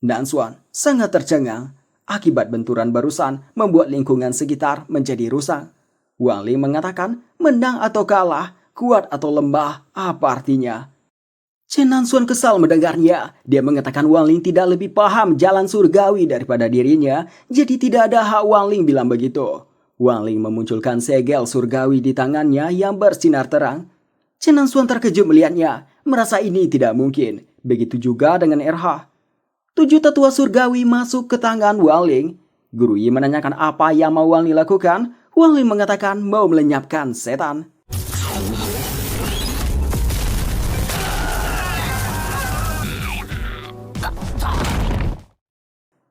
Nansuan sangat tercengang. Akibat benturan barusan membuat lingkungan sekitar menjadi rusak. Wang Ling mengatakan menang atau kalah, kuat atau lemah, apa artinya? Chen Nansuan kesal mendengarnya. Dia mengatakan Wang Ling tidak lebih paham jalan surgawi daripada dirinya, jadi tidak ada hak Wang Ling bilang begitu. Wang Ling memunculkan segel surgawi di tangannya yang bersinar terang. Chen Nansuan terkejut melihatnya, merasa ini tidak mungkin. Begitu juga dengan RH. 7 tetua surgawi masuk ke tangan Wang Ling. Guru Yi menanyakan apa yang mau Wang Ling lakukan. Wang Ling mengatakan mau melenyapkan setan.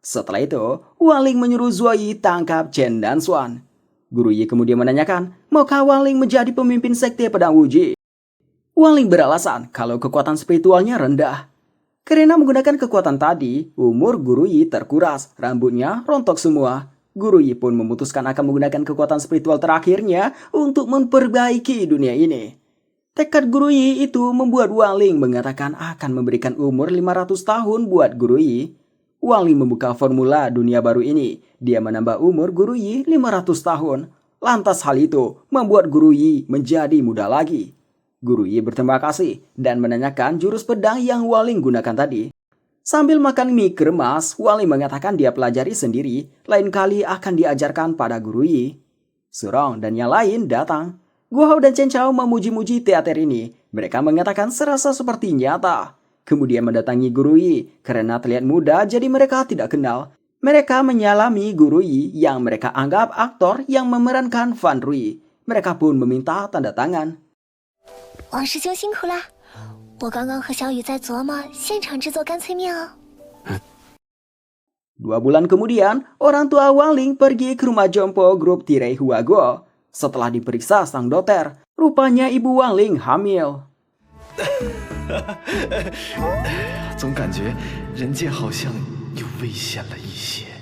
Setelah itu, Wang Ling menyuruh Zuo Yi tangkap Chen Nansuan. Guru Yi kemudian menanyakan, maukah Wang Ling menjadi pemimpin sekte pedang Wuji? Wang Ling beralasan kalau kekuatan spiritualnya rendah. Karena menggunakan kekuatan tadi, umur Guru Yi terkuras, rambutnya rontok semua. Guru Yi pun memutuskan akan menggunakan kekuatan spiritual terakhirnya untuk memperbaiki dunia ini. Tekad Guru Yi itu membuat Wang Ling mengatakan akan memberikan umur 500 tahun buat Guru Yi. Wang Ling membuka formula dunia baru ini. Dia menambah umur Guru Yi 500 tahun. Lantas hal itu membuat Guru Yi menjadi muda lagi. Guru Yi berterima kasih dan menanyakan jurus pedang yang Wang Ling gunakan tadi. Sambil makan mie kremas, Wang Ling mengatakan dia pelajari sendiri, lain kali akan diajarkan pada Guru Yi. Surong dan yang lain datang. Guo Hao dan Chen Chao memuji-muji teater ini. Mereka mengatakan serasa seperti nyata. Kemudian mendatangi Guru Yi karena terlihat muda jadi mereka tidak kenal. Mereka menyalami Guru Yi yang mereka anggap aktor yang memerankan Fan Rui. Mereka pun meminta tanda tangan. 王师兄辛苦啦！我刚刚和小雨在琢磨现场制作干脆面哦。 2 bulan kemudian, orang tua Wang Ling pergi ke rumah jompo grup Tirai Huaguo. Setelah diperiksa sang dokter, rupanya ibu Wang Ling hamil. 总感觉人界好像又危险了一些。